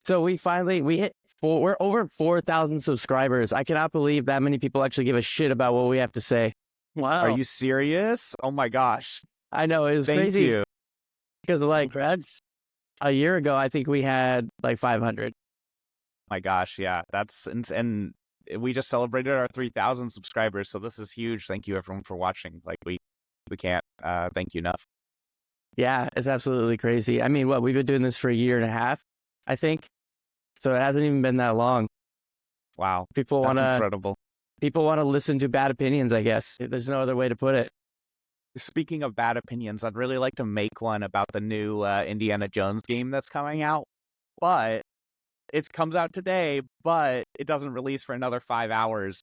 So we hit we're over 4,000 subscribers. I cannot believe that many people actually give a shit about what we have to say. Wow. Are you serious? Oh my gosh. I know, it was Thank crazy. you. Because like Congrats. a year ago, I think we had like 500. My gosh, yeah. And we just celebrated our 3,000 subscribers, so this is huge. Thank you everyone for watching. Like we can't thank you enough. Yeah, it's absolutely crazy. I mean, we've been doing this for a year and a half, I think. So it hasn't even been that long. Wow. People That's want incredible. to listen to bad opinions, I guess. There's no other way to put it. Speaking of bad opinions, I'd really like to make one about the new Indiana Jones game that's coming out. But it comes out today, but it doesn't release for another 5 hours.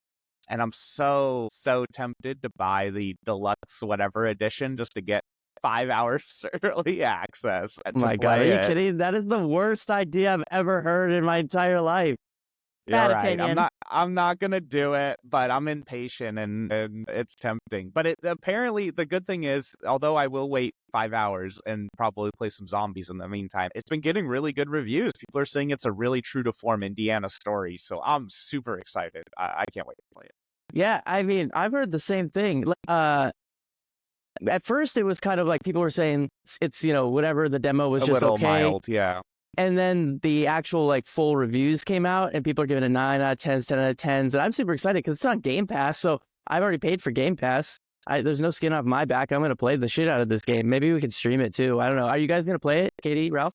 And I'm so tempted to buy the deluxe whatever edition just to get 5 hours early access. Oh my God, are you kidding? That is the worst idea I've ever heard in my entire life. You're Bad right. opinion. I'm not gonna do it, but I'm impatient and it's tempting. But apparently the good thing is, although I will wait 5 hours and probably play some zombies in the meantime, it's been getting really good reviews. People are saying it's a really true to form Indiana story, so I'm super excited. I can't wait to play it. Yeah, I mean, I've heard the same thing. At first, it was kind of like people were saying it's whatever, the demo was A just little okay. mild, yeah. And then the actual like full reviews came out, and people are giving it 9 out of 10s, 10 out of 10s, and I'm super excited because it's on Game Pass. So I've already paid for Game Pass. There's no skin off my back. I'm gonna play the shit out of this game. Maybe we can stream it too. I don't know. Are you guys gonna play it, Katie, Ralph?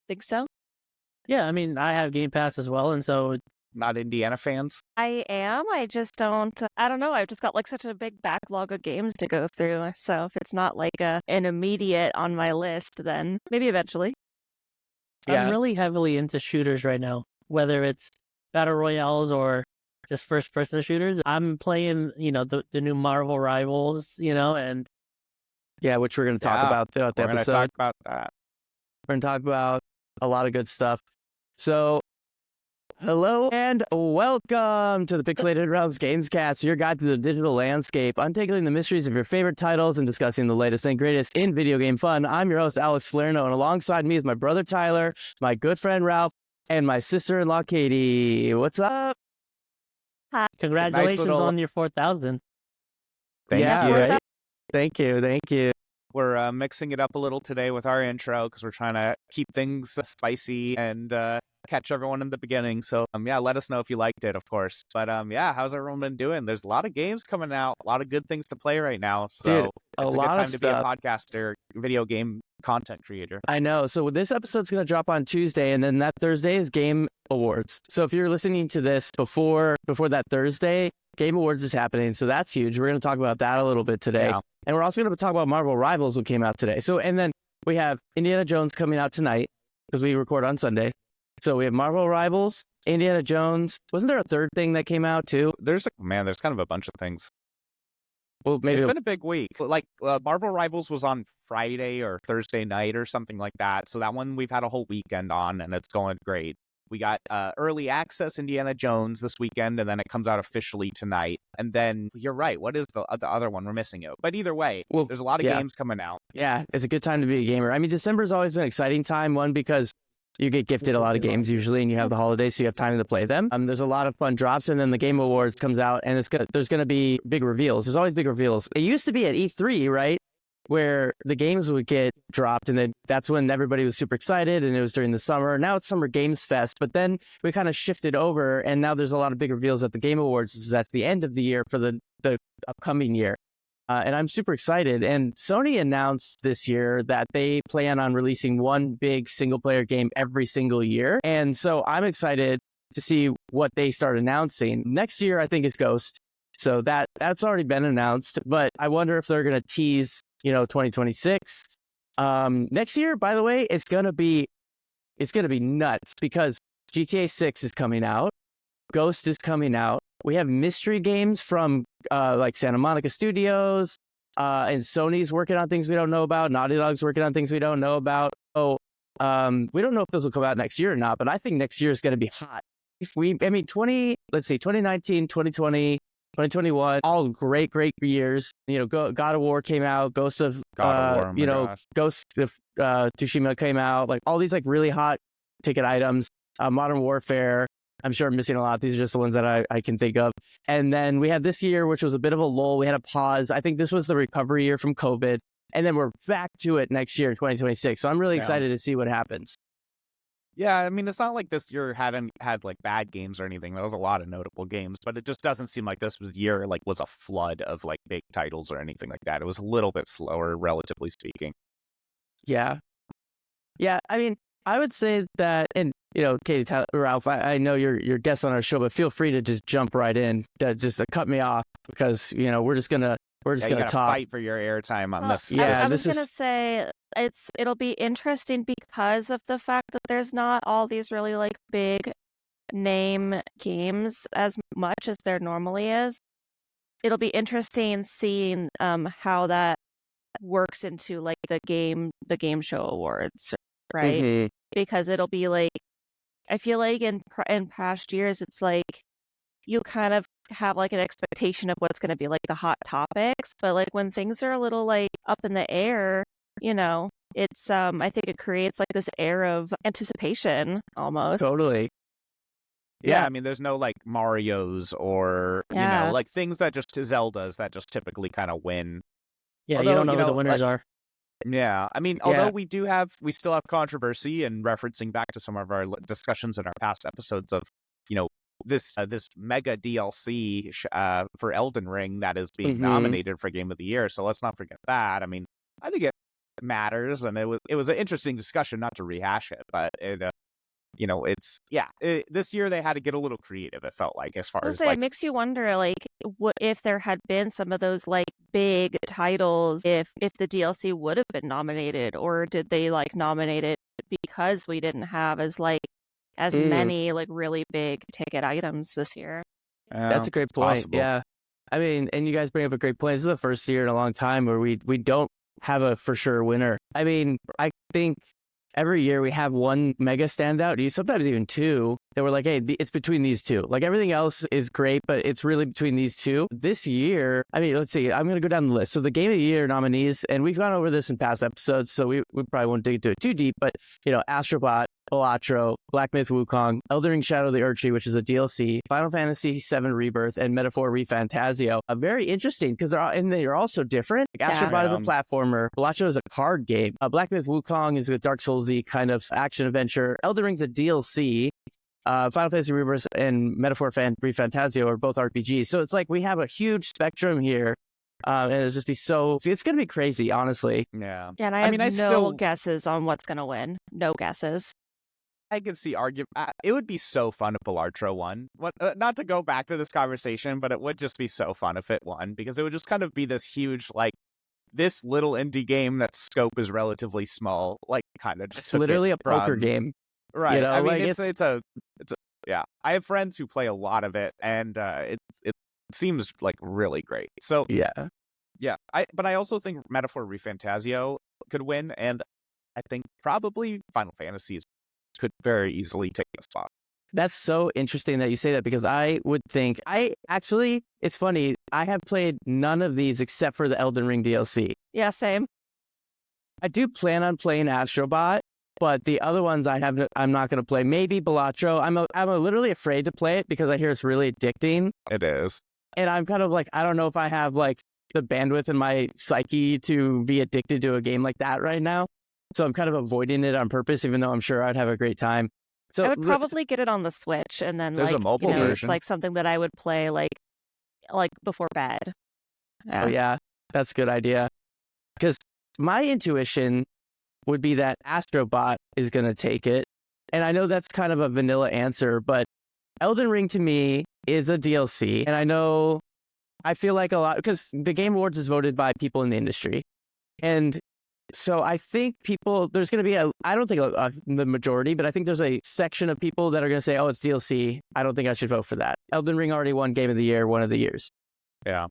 Think so? Yeah, I mean, I have Game Pass as well, and so Not Indiana fans? I am. I just don't. I don't know. I've just got like such a big backlog of games to go through. So if it's not like an immediate on my list, then maybe eventually. Yeah. I'm really heavily into shooters right now, whether it's battle royales or just first-person shooters. I'm playing, the new Marvel Rivals, and Yeah, which we're gonna talk about throughout the We're gonna episode. talk about that. We're gonna talk about a lot of good stuff. So, hello and welcome to the Pixelated Realms Gamescast, your guide to the digital landscape, untangling the mysteries of your favorite titles and discussing the latest and greatest in video game fun. I'm your host, Alex Salerno, and alongside me is my brother Tyler, my good friend Ralph, and my sister-in-law Katie. What's up? congratulations little- on your 4,000. Thank Yeah, you. right? Thank you. We're mixing it up a little today with our intro because we're trying to keep things spicy and catch everyone in the beginning. So yeah, let us know if you liked it, of course. But yeah, how's everyone been doing? There's a lot of games coming out, a lot of good things to play right now. So Dude, it's a lot good of time to be a stuff. podcaster, video game content creator. I know. So this episode's going to drop on Tuesday, and then that Thursday is Game Awards. So if you're listening to this before that Thursday, Game Awards is happening. So that's huge. We're going to talk about that a little bit today. Yeah. And we're also going to talk about Marvel Rivals, what came out today. So, and then we have Indiana Jones coming out tonight because we record on Sunday. So we have Marvel Rivals, Indiana Jones. Wasn't there a third thing that came out too? There's kind of a bunch of things. Well, maybe It's been a big week. Like Marvel Rivals was on Friday or Thursday night or something like that. So that one we've had a whole weekend on, and it's going great. We got early access Indiana Jones this weekend, and then it comes out officially tonight. And then you're right. What is the other one? We're missing it. But either way, Well, there's a lot of yeah. games coming out. Yeah, it's a good time to be a gamer. I mean, December is always an exciting time. One, because you get gifted a lot of games usually, and you have the holidays, so you have time to play them. There's a lot of fun drops, and then the Game Awards comes out, and there's gonna be big reveals. There's always big reveals. It used to be at E3, right, where the games would get dropped, and then that's when everybody was super excited, and it was during the summer. Now it's Summer Games Fest, but then we kind of shifted over, and now there's a lot of big reveals at the Game Awards, which is at the end of the year for the upcoming year. And I'm super excited. And Sony announced this year that they plan on releasing one big single-player game every single year. And so I'm excited to see what they start announcing. Next year, I think, is Ghost. So that's already been announced. But I wonder if they're going to tease, 2026. Next year, by the way, it's going to be nuts because GTA 6 is coming out. Ghost is coming out. We have mystery games from like Santa Monica Studios, and Sony's working on things we don't know about. Naughty Dog's working on things we don't know about. So we don't know if this will come out next year or not, but I think next year is going to be hot. 2019, 2020, 2021, all great years. God of War came out. Ghost of God of War, Ghost of Tsushima came out. Like all these like really hot ticket items. Modern Warfare. I'm sure I'm missing a lot. These are just the ones that I can think of. And then we had this year, which was a bit of a lull. We had a pause. I think this was the recovery year from COVID. And then we're back to it next year, 2026. So I'm really excited to see what happens. Yeah, I mean, it's not like this year hadn't had like bad games or anything. There was a lot of notable games, but it just doesn't seem like this year was a flood of like big titles or anything like that. It was a little bit slower, relatively speaking. Yeah. Yeah, I mean, I would say that, and Katie, Ralph, I know you're guests on our show, but feel free to just jump right in, just cut me off because we're just gonna talk. Fight for your airtime on this. I was gonna say it'll be interesting because of the fact that there's not all these really like big name games as much as there normally is. It'll be interesting seeing how that works into like the game show awards, right? Mm-hmm. Because it'll be like, I feel like in past years it's like you kind of have like an expectation of what's going to be like the hot topics, but like when things are a little like up in the air, it's I think it creates like this air of anticipation almost. Totally. Yeah, I mean, there's no like Marios or like things that just Zeldas that just typically kind of win. Yeah, you don't know who the winners are. Yeah, I mean, although we still have controversy, and referencing back to some of our discussions in our past episodes of, this mega DLC for Elden Ring that is being nominated for Game of the Year. So let's not forget that. I mean, I think it matters, and it was an interesting discussion, not to rehash it, but it. This year they had to get a little creative. It felt like, as far as it makes you wonder, like, what if there had been some of those like big titles, if the DLC would have been nominated, or did they like nominate it because we didn't have as many like really big ticket items this year? That's a great point. Possible. Yeah, I mean, and you guys bring up a great point. This is the first year in a long time where we don't have a for sure winner. I mean, I think every year we have one mega standout, sometimes even two, that we're like, hey, it's between these two. Like everything else is great, but it's really between these two. This year, I mean, let's see, I'm going to go down the list. So the Game of the Year nominees, and we've gone over this in past episodes, so we probably won't dig into it too deep, but, Astrobot, Balatro, Black Myth Wukong, Elden Ring Shadow of the Erdtree, which is a DLC, Final Fantasy VII Rebirth, and Metaphor ReFantazio. Very interesting because they're all so different. Like Astrobot is a platformer, Balatro is a card game, Black Myth Wukong is a Dark Souls-y kind of action adventure, Elden Ring's a DLC, Final Fantasy Rebirth and Metaphor ReFantazio are both RPGs. So it's like we have a huge spectrum here. And it's going to be crazy, honestly. Yeah, and I have no guesses on what's going to win. No guesses. I could see argument. It would be so fun if Balatro won. Not to go back to this conversation, but it would just be so fun if it won, because it would just kind of be this huge, like, this little indie game that scope is relatively small, like kind of just. It's literally a poker game, right? I mean, it's a yeah. I have friends who play a lot of it, and it seems like really great. So yeah. But I also think Metaphor ReFantazio could win, and I think probably Final Fantasies could very easily take the spot. That's so interesting that you say that, because I would think it's funny. I have played none of these except for the Elden Ring DLC. Yeah, same. I do plan on playing Astrobot, but the other ones I'm not going to play. Maybe Balatro. I'm literally afraid to play it because I hear it's really addicting. It is. And I'm kind of like, I don't know if I have like the bandwidth in my psyche to be addicted to a game like that right now. So I'm kind of avoiding it on purpose, even though I'm sure I'd have a great time. So I would probably get it on the Switch, and then there's a mobile version. It's like something that I would play like before bed. Yeah. Oh yeah, that's a good idea. Because my intuition would be that Astrobot is going to take it. And I know that's kind of a vanilla answer, but Elden Ring to me is a DLC. And I feel like a lot, because the Game Awards is voted by people in the industry. And so I think there's going to be I don't think the majority, but I think there's a section of people that are going to say, oh, it's DLC. I don't think I should vote for that. Elden Ring already won Game of the Year one of the years. Yeah.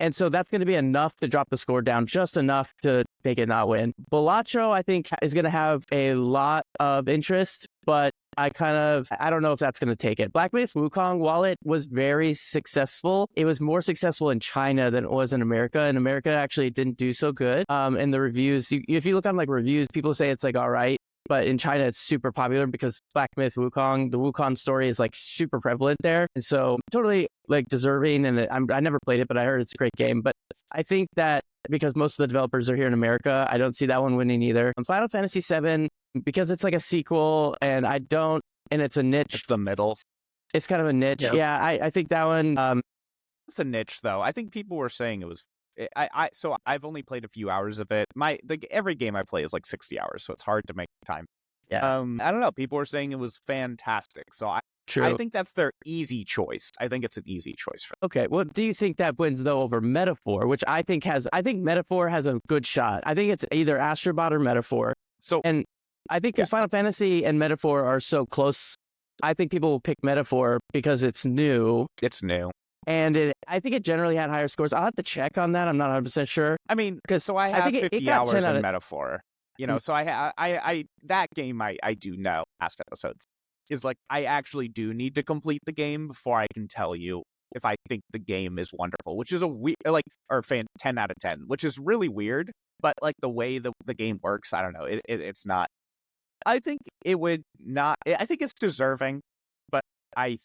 And so that's going to be enough to drop the score down, just enough to make it not win. Balatro, I think, is going to have a lot of interest, but I don't know if that's going to take it. Black Myth Wukong, while it was very successful, it was more successful in China than it was in America. And America actually didn't do so good. And the reviews, if you look on like reviews, people say it's like all right. but in China it's super popular because Black Myth Wukong, the Wukong story is like super prevalent there, and so totally like deserving. And I never played it, but I heard it's a great game. But I think that because most of the developers are here in America, I don't see that one winning either. And Final Fantasy VII, because it's like a sequel, and it's a niche. It's the middle. It's kind of a niche. Yeah, I think that one. It's a niche though. I think people were saying it was. So I've only played a few hours of it. Every game I play is like 60 hours, so it's hard to make time. Yeah. I don't know. People were saying it was fantastic, so I think that's their easy choice. I think it's an easy choice for them. Okay. Well, do you think that wins though over Metaphor, which I think Metaphor has a good shot. I think it's either Astrobot or Metaphor. And I think because Final Fantasy and Metaphor are so close, I think people will pick Metaphor because it's new. It's new. And I think it generally had higher scores. I'll have to check on that. I'm not 100% sure. I mean, because I have 50 hours in Metaphor. So I that game I do know past episodes is like I actually do need to complete the game before I can tell you if I think the game is wonderful, which is a 10 out of 10, which is really weird. But like the way the game works, I don't know. It's not. I think it would not. I think it's deserving, but I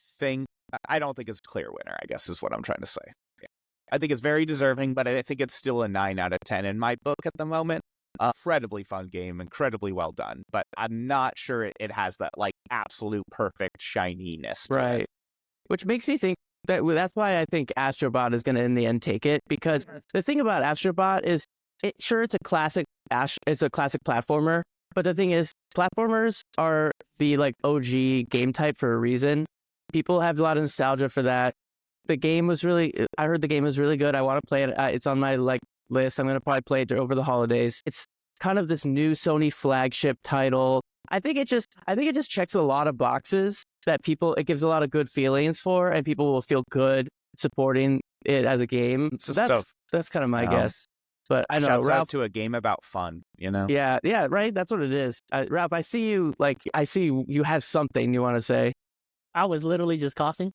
don't think it's a clear winner, I guess is what I'm trying to say. Yeah. I think it's very deserving, but I think it's still a 9 out of 10 in my book at the moment. Incredibly fun game, incredibly well done, but I'm not sure it has that like absolute perfect shininess. Right. Which makes me think that's why I think Astrobot is going to in the end take it, because the thing about Astrobot is it's a classic platformer, but the thing is platformers are the like OG game type for a reason. People have a lot of nostalgia for that. I heard the game was really good. I want to play it. It's on my list. I'm going to probably play it over the holidays. It's kind of this new Sony flagship title. I think it just checks a lot of boxes that it gives a lot of good feelings for, and people will feel good supporting it as a game. So that's kind of my guess. But I know Shouts Ralph, out to a game about fun, Yeah, right. That's what it is. Ralph, I see you you have something you want to say. I was literally just coughing.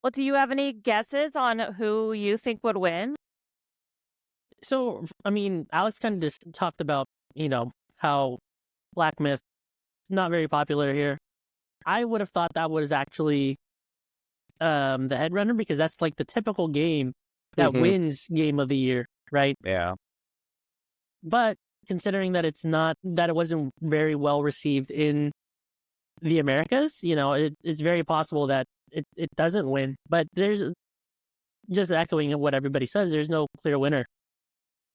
Well, do you have any guesses on who you think would win? So, I mean, Alex kind of just talked about, how Black Myth not very popular here. I would have thought that was actually the headrunner, because that's like the typical game that wins Game of the Year, right? Yeah. But considering that it wasn't very well received in the Americas, it's very possible that it doesn't win. But there's, just echoing what everybody says, there's no clear winner.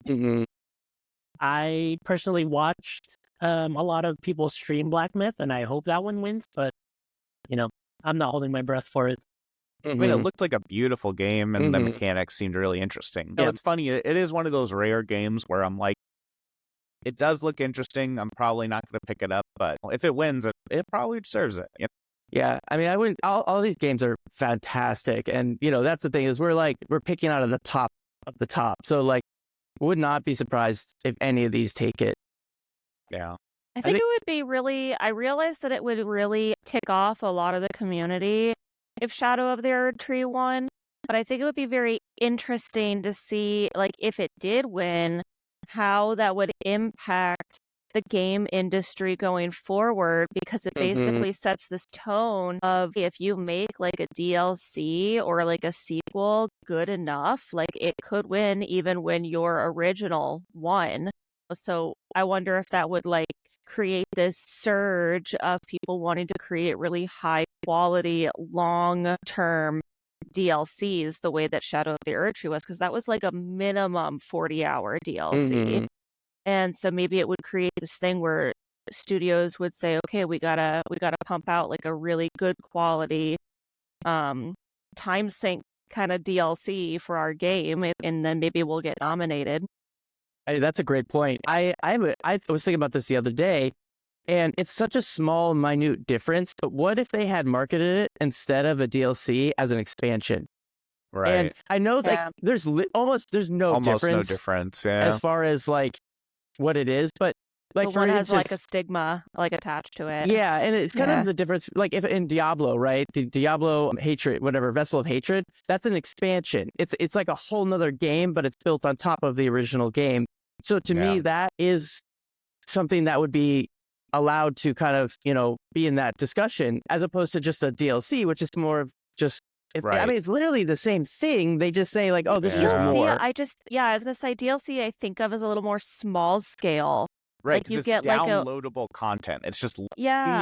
Mm-hmm. I personally watched a lot of people stream Black Myth, and I hope that one wins, but I'm not holding my breath for it. I mean, it looked like a beautiful game, and the mechanics seemed really interesting. Yeah. It's funny. It is one of those rare games where I'm like, it does look interesting. I'm probably not going to pick it up, but if it wins, it probably deserves it. Yeah, I mean, I wouldn't. All these games are fantastic, and that's the thing is we're picking out of the top of the top. So would not be surprised if any of these take it. Yeah. I think it would be really. I realized that it would really tick off a lot of the community if Shadow of the Erd Tree won. But I think it would be very interesting to see, if it did win, how that would impact the game industry going forward, because it basically sets this tone of if you make a DLC or a sequel good enough, it could win even when your original won. So I wonder if that would create this surge of people wanting to create really high quality, long term DLCs the way that Shadow of the Erd Tree was, because that was a minimum 40-hour DLC. And so maybe it would create this thing where studios would say, okay, we gotta pump out a really good quality time sync kind of DLC for our game, and then maybe we'll get nominated. Hey, that's a great point. I was thinking about this the other day, and it's such a small, minute difference. But what if they had marketed it instead of a DLC as an expansion? Right. And I know there's almost no difference. Yeah. As far as what it is, but But for one has instance, a stigma attached to it. yeah, and it's kind of the difference. If in Diablo, right, the Diablo Hatred, whatever, Vessel of Hatred, that's an expansion. It's like a whole nother game, but it's built on top of the original game. So to me, that is something that would be allowed to kind of, be in that discussion, as opposed to just a DLC, which is more of just, I mean, it's literally the same thing. They just say like, oh, this is just more. I was going to say DLC I think of as a little more small scale. Right, like you it's get downloadable content. It's just you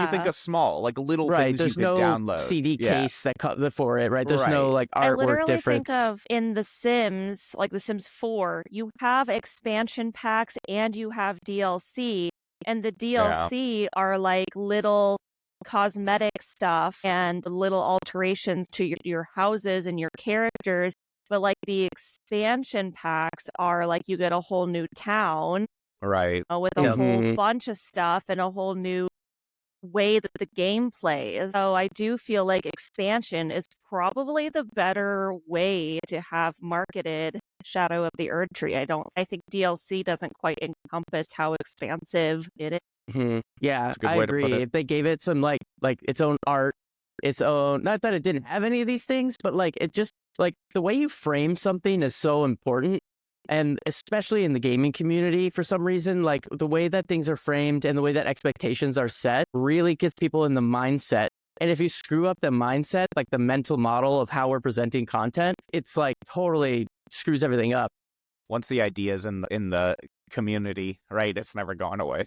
think of small, like little things There's you could download. No CD case that for it, right? There's no like artwork I literally difference. think of in The Sims, like The Sims 4, you have expansion packs and you have DLC, and the DLC are like little cosmetic stuff and little alterations to your houses and your characters. But like the expansion packs are like you get a whole new town. Right. With a whole bunch of stuff and a whole new way that the game plays. So I do feel like expansion is probably the better way to have marketed Shadow of the Erd Tree. I think DLC doesn't quite encompass how expansive it is. Yeah, I agree. If they gave it some like its own art, its own, not that it didn't have any of these things, but like it just like the way you frame something is so important. And especially in the gaming community, for some reason, like the way that things are framed and the way that expectations are set really gets people in the mindset. And if you screw up the mindset, like the mental model of how we're presenting content, it's like totally screws everything up. Once the idea's in the community, right, it's never gone away.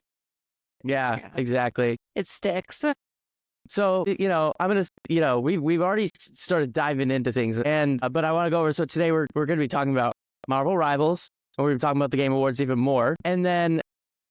Yeah, exactly. It sticks. So, I'm going to, we've already started diving into things, and but I want to go over. So today we're going to be talking about Marvel Rivals, and we're talking about the Game Awards even more. And then,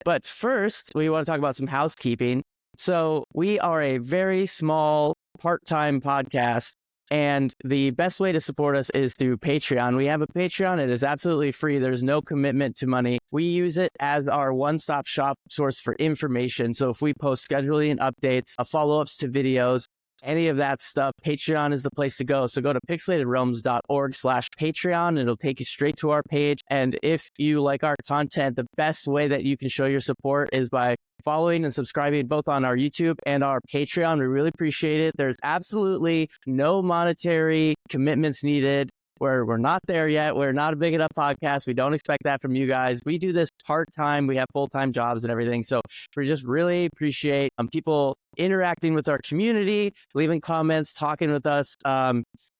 but first, we want to talk about some housekeeping. So we are a very small part-time podcast, and the best way to support us is through Patreon. We have a Patreon. It is absolutely free. There's no commitment to money. We use it as our one-stop shop source for information. So if we post scheduling updates, follow-ups to videos, any of that stuff, Patreon is the place to go. So go to pixelatedrealms.org/Patreon. It'll take you straight to our page. And if you like our content, the best way that you can show your support is by following and subscribing both on our YouTube and our Patreon. We really appreciate it. There's absolutely no monetary commitments needed. We're not there yet. We're not a big enough podcast. We don't expect that from you guys. We do this part-time. We have full-time jobs and everything. So we just really appreciate people interacting with our community, leaving comments, talking with us,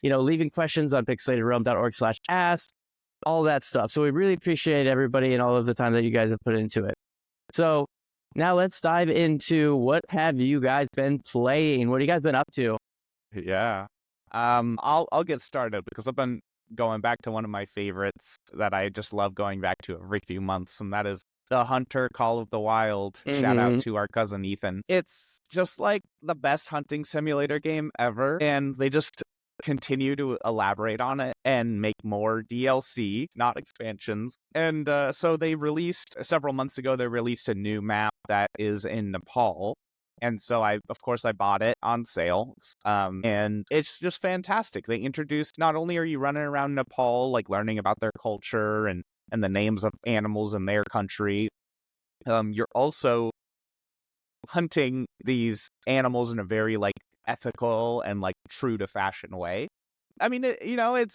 leaving questions on pixelatedrealm.org/ask, all that stuff. So we really appreciate everybody and all of the time that you guys have put into it. So now let's dive into what have you guys been playing? What have you guys been up to? Yeah. I'll get started because I've been going back to one of my favorites that I just love going back to every few months, and that is the Hunter Call of the Wild. Shout out to our cousin Ethan. It's just like the best hunting simulator game ever, and they just continue to elaborate on it and make more DLC, not expansions. And so they released, several months ago, they released a new map that is in Nepal. And so I bought it on sale, and it's just fantastic. They introduced, not only are you running around Nepal, like learning about their culture and the names of animals in their country, you're also hunting these animals in a very like ethical and like true to fashion way. I mean, it's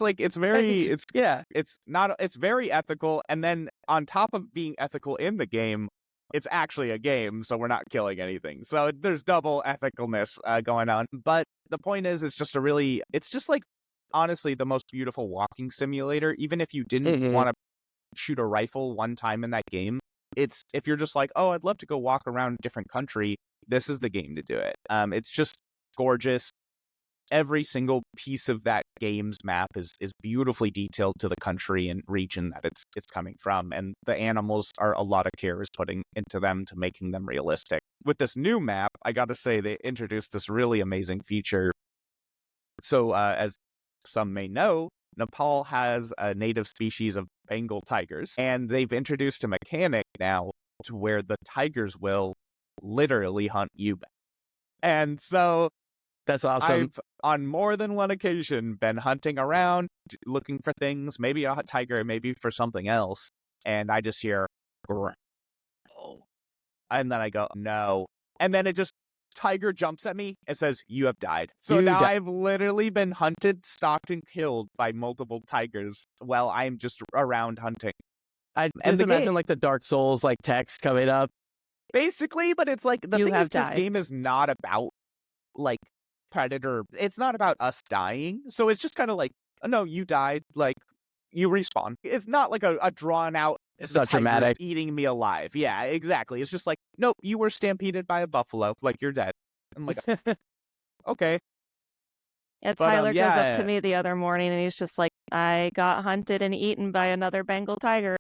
very ethical. And then on top of being ethical in the game, it's actually a game, so we're not killing anything. So there's double ethicalness going on. But the point is, it's just like, honestly, the most beautiful walking simulator. Even if you didn't want to shoot a rifle one time in that game, if you're just like, oh, I'd love to go walk around a different country, this is the game to do it. It's just gorgeous. Every single piece of that game's map is beautifully detailed to the country and region that it's coming from, and the animals are a lot of care is putting into them to making them realistic. With this new map, I gotta say, they introduced this really amazing feature. So as some may know, Nepal has a native species of Bengal tigers, and they've introduced a mechanic now to where the tigers will literally hunt you back. And so that's awesome. I've, on more than one occasion, been hunting around, looking for things, maybe a tiger, maybe for something else, and I just hear, and then I go, no. And then tiger jumps at me and says, you have died. So I've literally been hunted, stalked, and killed by multiple tigers while I'm just around hunting. I just imagine like the Dark Souls like text coming up. Basically, but it's like the You thing have is, this died. game is not about like Predator. It's not about us dying. So it's just kind of like, oh, no, you died. Like you respawn. It's not like a drawn out. It's The not tiger's dramatic. eating me alive. Yeah, exactly. It's just like, nope, you were stampeded by a buffalo. Like you're dead. I'm like, okay. Yeah, But, Tyler goes up to yeah. me the other morning and he's just like, I got hunted and eaten by another Bengal tiger.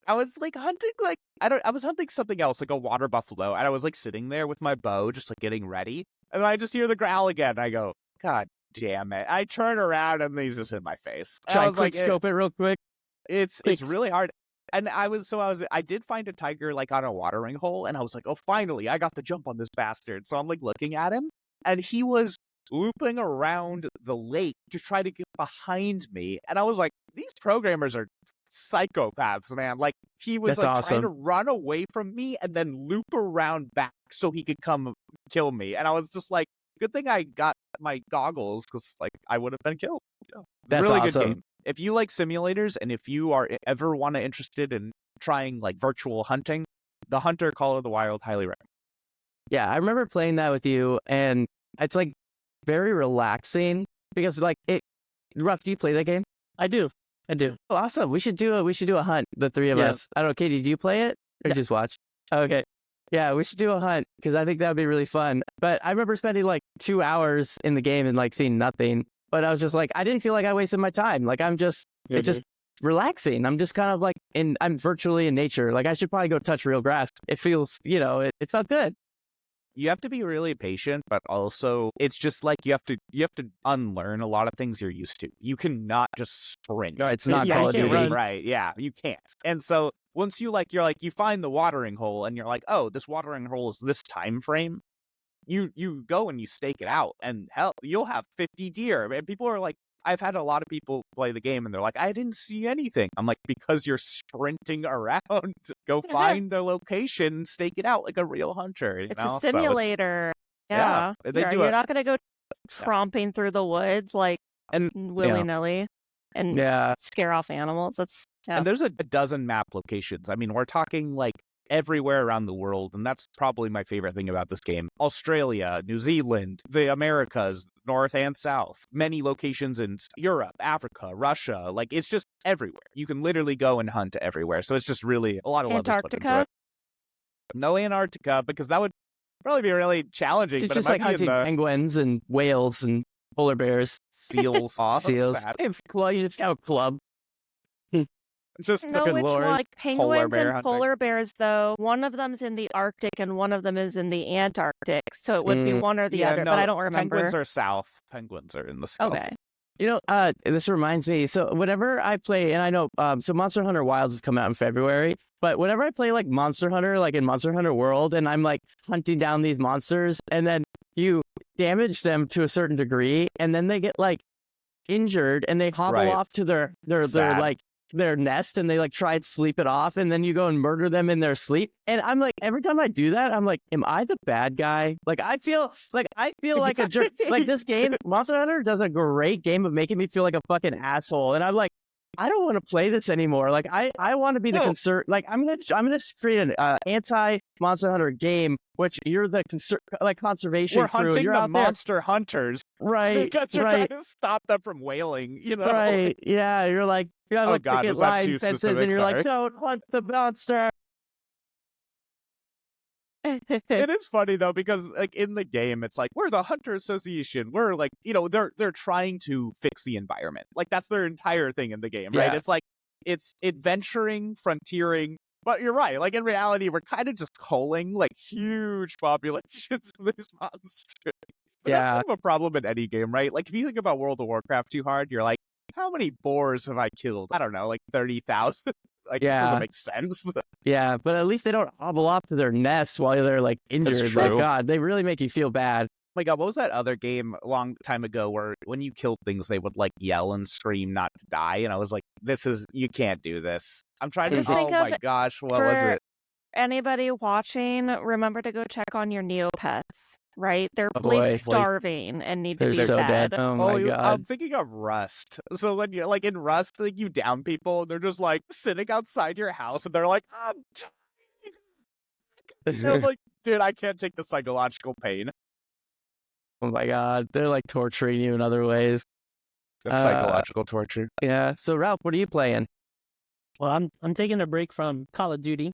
I was like hunting I was hunting something else, like a water buffalo, and I was like sitting there with my bow, just like getting ready, and then I just hear the growl again. I go, God damn it! I turn around and he's just in my face. And Try I and was quick like, scope it real quick. it's Quick. really hard. And I did find a tiger like on a watering hole, and I was like, oh, finally, I got the jump on this bastard. So I'm like looking at him, and he was looping around the lake to try to get behind me, and I was like, these programmers are psychopaths, man. Like he was That's like trying to awesome. run away from me and then loop around back so he could come kill me, and I was just like, good thing I got my goggles because like I would have been killed. Yeah. That's Really awesome. good game. If you like simulators and if you are ever interested in trying like virtual hunting, the Hunter Call of the Wild, highly recommend. Yeah, I remember playing that with you, and it's like very relaxing because like it. Ruff, do you play that game? I do. Oh, awesome. We should do a hunt, the three of Yeah. us. I don't know, Katie, do you play it or Yeah. just watch? Okay. Yeah, we should do a hunt because I think that would be really fun. But I remember spending like 2 hours in the game and like seeing nothing. But I was just like, I didn't feel like I wasted my time. Like it's just relaxing. I'm just kind of like I'm virtually in nature. Like I should probably go touch real grass. It feels, it felt good. You have to be really patient, but also it's just like you have to unlearn a lot of things you're used to. You cannot just sprint. No, it's not Yeah, Call you of can't Duty. run. Right, yeah, you can't. And so once you you find the watering hole and you're like, oh, this watering hole is this time frame, you go and you stake it out, and hell, you'll have 50 deer. And people are like, I've had a lot of people play the game and they're like, I didn't see anything. I'm like, because you're sprinting around to go find the location, stake it out like a real hunter. It's know? a simulator. yeah, they do You're it. not going to go tromping through the woods like And willy-nilly and Yeah. scare off animals. And there's a dozen map locations. I mean, we're talking like everywhere around the world, and that's probably my favorite thing about this game. Australia, New Zealand, the Americas, North and South, many locations in Europe, Africa, Russia. Like, it's just everywhere. You can literally go and hunt everywhere. So it's just really a lot of love is put into Antarctica? it. No Antarctica, because that would probably be really challenging. It's But just it like might be in hunting the penguins and whales and polar bears, seals. seals. Sad. If you just have a club. Just No, good which lord. one? Like penguins bear and hunting. polar bears, though. One of them's in the Arctic and one of them is in the Antarctic. So it would be one or the Yeah, other, no, but I don't remember. Penguins are south. Penguins are in the south. Okay. This reminds me. So whenever I play, and I know, so Monster Hunter Wilds is coming out in February, but whenever I play like Monster Hunter, like in Monster Hunter World, and I'm like hunting down these monsters, and then you damage them to a certain degree, and then they get like injured, and they hobble Right. off to their Sad. like their nest, and they like try and sleep it off, and then you go and murder them in their sleep. And I'm like, every time I do that, I'm like, am I the bad guy? Like I feel like a jerk. Like this game, Monster Hunter does a great game of making me feel like a fucking asshole, and I'm like, I don't want to play this anymore. Like I want to be the concern. Like I'm gonna create an anti Monster Hunter game, which you're the conservation We're crew. hunting You're the out there, monster hunters. right? Because you're right. trying to stop them from wailing, Right, yeah, you're like, you have Oh like God, picket was that line too fences, specific? and you're Sorry. like, don't hunt the monster. It is funny though, because like in the game, it's like we're the Hunter Association. We're like, they're trying to fix the environment. Like that's their entire thing in the game, right? Yeah. It's like it's adventuring, frontiering. But you're right. Like in reality, we're kind of just culling like huge populations of these monsters. But that's Yeah. kind of a problem in any game, right? Like if you think about World of Warcraft too hard, you're like, how many boars have I killed? I don't know, like 30,000. Like, it Yeah. doesn't make sense. Yeah, but at least they don't hobble off to their nest while they're like injured. Like true. God, they really make you feel bad. My God, what was that other game a long time ago where when you killed things, they would like yell and scream not to die? And I was like, you can't do this. I'm trying to, Just think oh my of gosh, what was for it? Anybody watching, remember to go check on your Neopets, right? They're Oh, probably boy. starving and need They're to be so fed. dead. Oh my I'm God. thinking of Rust. So when you're like in Rust, like you down people, and they're just like sitting outside your house, and they're like, And I'm like, dude, I can't take the psychological pain. Oh my god, they're like torturing you in other ways. The psychological torture. Yeah. So Ralph, what are you playing? Well, I'm taking a break from Call of Duty.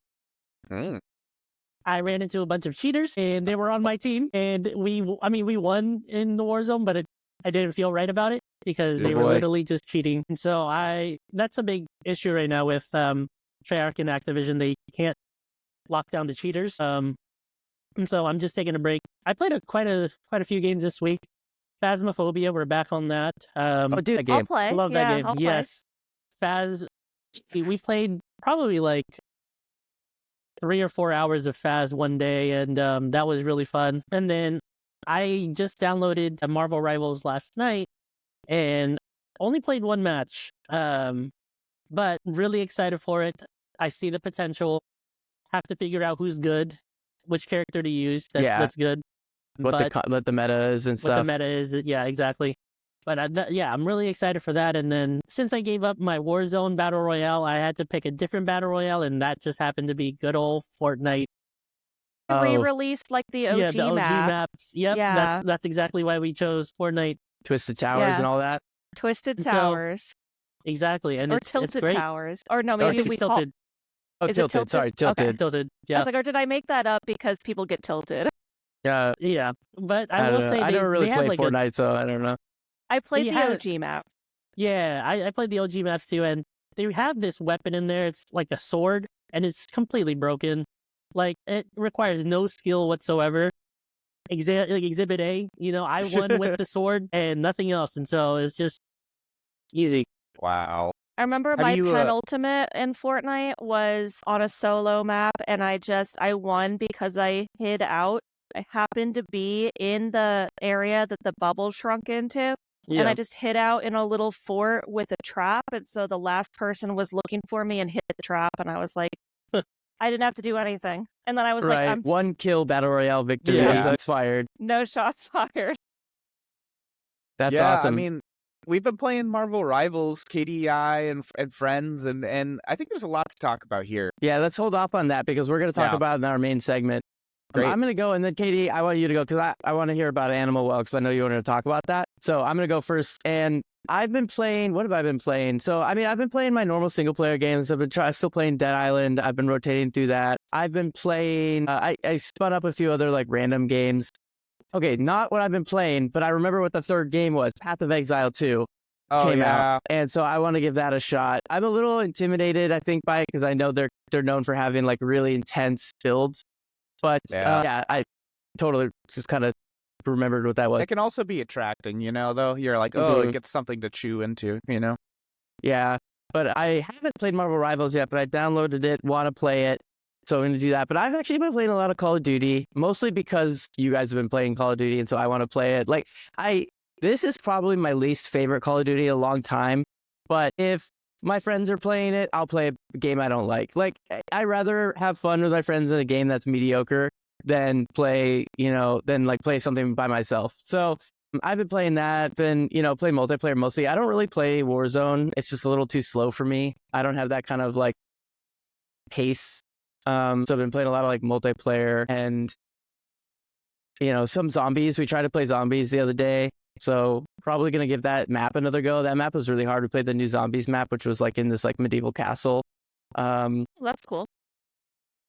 I ran into a bunch of cheaters, and they were on my team, and we won in the Warzone, but I didn't feel right about it because they were literally just cheating. And so that's a big issue right now with Treyarch and Activision. They can't lock down the cheaters. And so I'm just taking a break. I played quite a few games this week. Phasmophobia, we're back on that. Dude, that game. I'll play. Love that game. I'll play. Yes. We played probably like 3 or 4 hours of Phas one day, and that was really fun. And then I just downloaded Marvel Rivals last night and only played one match, but really excited for it. I see the potential. Have to figure out who's good, which character to use that's good. What the meta is and stuff. What the meta is, yeah, exactly. But I'm really excited for that. And then since I gave up my Warzone Battle Royale, I had to pick a different Battle Royale, and that just happened to be good old Fortnite. Re-released like the OG yeah, the OG map. maps. Yep, Yeah. that's exactly why we chose Fortnite. Twisted Towers and all that. Twisted And so- Towers. Exactly, and Or it's Tilted great. Towers. Or no, maybe It's we call tilted. Oh, Is it tilted. tilted? Sorry, tilted. Okay. Tilted. I Yeah, was like, or did I make that up because people get tilted? Yeah. yeah. But I I will don't know. say I never really they had played like Fortnite, so I don't know. I played You the had- OG map. Yeah, I played the OG maps too, and they have this weapon in there. It's like a sword, and it's completely broken. Like, it requires no skill whatsoever. Like Exhibit A, I won with the sword and nothing else, and so it's just easy. Wow. I remember Have my you, penultimate in Fortnite was on a solo map, and I won because I hid out. I happened to be in the area that the bubble shrunk into, and I just hid out in a little fort with a trap, and so the last person was looking for me and hit the trap, and I was like, I didn't have to do anything. And then I was Right. like, One kill Battle Royale victory. Yeah. That's fired. no shots fired. That's yeah, awesome. I mean, we've been playing Marvel Rivals, KDI, and friends, and I think there's a lot to talk about here. Yeah, let's hold off on that because we're going to talk Yeah. about it in our main segment. Great. I'm going to go, and then Katie, I want you to go because I want to hear about Animal Well because I know you wanted to talk about that. So I'm going to go first, and I've been playing. What have I been playing? So I mean, I've been playing my normal single player games. I've been still playing Dead Island. I've been rotating through that. I've been playing. I spun up a few other like random games. Okay, not what I've been playing, but I remember what the third game was. Path of Exile 2 came out, and so I want to give that a shot. I'm a little intimidated, I think, by it because I know they're known for having like really intense builds. But Yeah. I totally just kind of remembered what that was. It can also be attracting, though. You're like, Mhm. it gets something to chew into, Yeah, but I haven't played Marvel Rivals yet, but I downloaded it, want to play it. So I'm going to do that. But I've actually been playing a lot of Call of Duty, mostly because you guys have been playing Call of Duty, and so I want to play it. Like, this is probably my least favorite Call of Duty in a long time. But if my friends are playing it, I'll play a game I don't like. Like, I'd rather have fun with my friends in a game that's mediocre than play something by myself. So I've been playing that, play multiplayer mostly. I don't really play Warzone. It's just a little too slow for me. I don't have that kind of like pace. So I've been playing a lot of like multiplayer and, some zombies. We tried to play zombies the other day. So probably going to give that map another go. That map was really hard. We played the new zombies map, which was like in this like medieval castle. That's cool.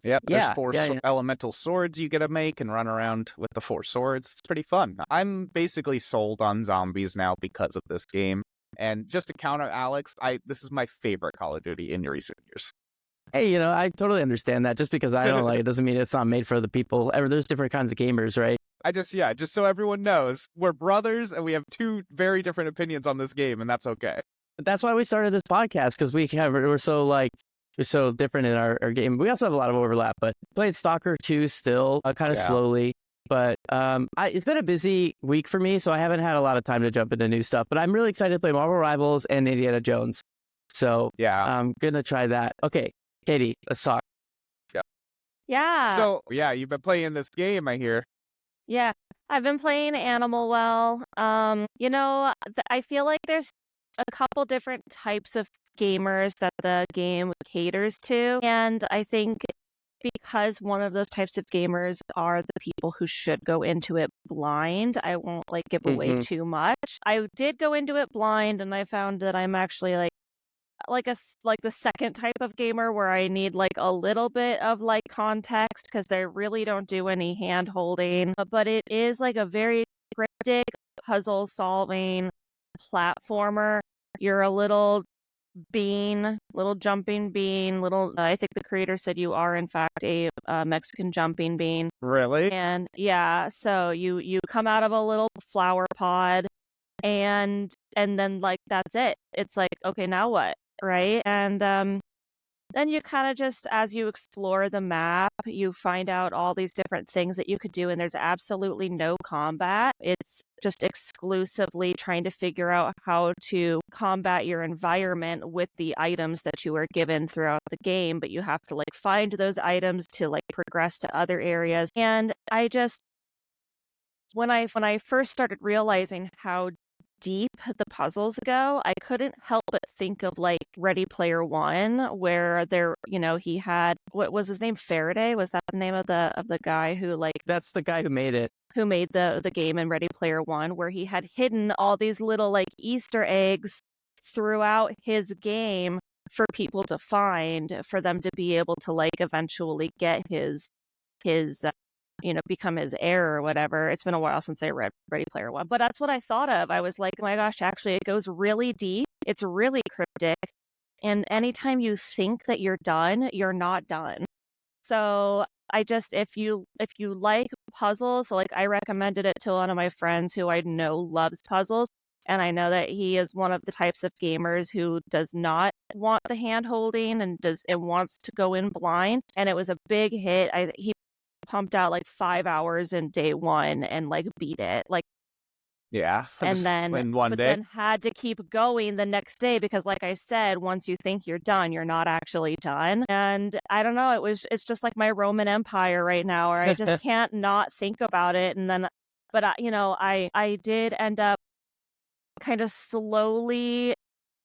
Yep, there's Yeah, 4 yeah. elemental swords you get to make and run around with the 4 swords. It's pretty fun. I'm basically sold on zombies now because of this game. And just to counter Alex, this is my favorite Call of Duty in recent years. Hey, I totally understand that. Just because I don't like it doesn't mean it's not made for the people. There's different kinds of gamers, right? Just so everyone knows, we're brothers and we have 2 very different opinions on this game, and that's okay. But that's why we started this podcast because we're so different in our game. We also have a lot of overlap, but played Stalker 2 still kind of slowly. But it's been a busy week for me, so I haven't had a lot of time to jump into new stuff. But I'm really excited to play Marvel Rivals and Indiana Jones. So Yeah. I'm going to try that. Okay, Katie, let's talk. Yeah. So, you've been playing this game, I hear. Yeah, I've been playing Animal Well. I feel like there's a couple different types of gamers that the game caters to, and I think because one of those types of gamers are the people who should go into it blind, I won't like give away too much. I did go into it blind, and I found that I'm actually like the second type of gamer where I need like a little bit of like context because they really don't do any hand holding. But it is like a very cryptic puzzle solving platformer. You're a little jumping bean, I think the creator said you are in fact a Mexican jumping bean. Really? And yeah, so you come out of a little flower pod, and then like that's it. It's like, okay, now what? Right? And then you kind of just, as you explore the map, you find out all these different things that you could do, and there's absolutely no combat. It's just exclusively trying to figure out how to combat your environment with the items that you are given throughout the game, but you have to like find those items to like progress to other areas. And I just, when I first started realizing how deep the puzzles go, I couldn't help but think of like Ready Player One, where he had, what was his name, Faraday? Was that the name of the guy who like That's the guy who made it. who made the game in Ready Player One, where he had hidden all these little like Easter eggs throughout his game for people to find, for them to be able to like eventually get his become his heir or whatever. It's been a while since I read Ready Player One, but that's what I thought of. I was like, oh my gosh, actually, it goes really deep. It's really cryptic. And anytime you think that you're done, you're not done. So I just, if you like puzzles, so like I recommended it to one of my friends who I know loves puzzles. And I know that he is one of the types of gamers who does not want the hand holding and wants to go in blind. And it was a big hit. He pumped out like 5 hours in day one and like beat it. Like, yeah. And then in one day. Then had to keep going the next day because, like I said, once you think you're done, you're not actually done. And I don't know, it's just like my Roman Empire right now, where I just can't not think about it. And then, but I did end up kind of slowly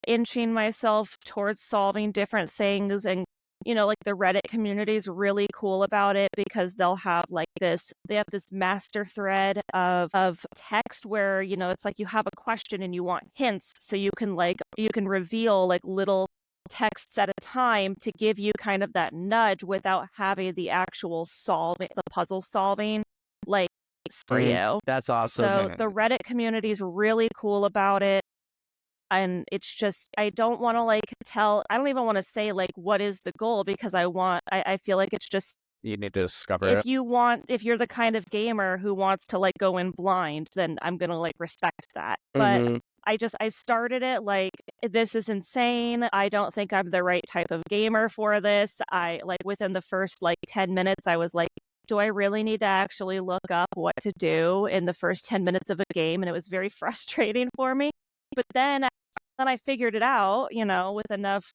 inching myself towards solving different things. And like the Reddit community is really cool about it because they have this master thread of text where, it's like you have a question and you want hints, so you can reveal like little texts at a time to give you kind of that nudge without having the actual puzzle solving like for you. That's awesome. So the Reddit community is really cool about it. And it's just, I don't want to I don't even want to say like what is the goal, because I feel like it's just, you need to discover it. if you're the kind of gamer who wants to like go in blind, then I'm going to like respect that. But I started it like, this is insane. I don't think I'm the right type of gamer for this. I like within the first like 10 minutes, I was like, do I really need to actually look up what to do in the first 10 minutes of a game? And it was very frustrating for me. But then I figured it out, with enough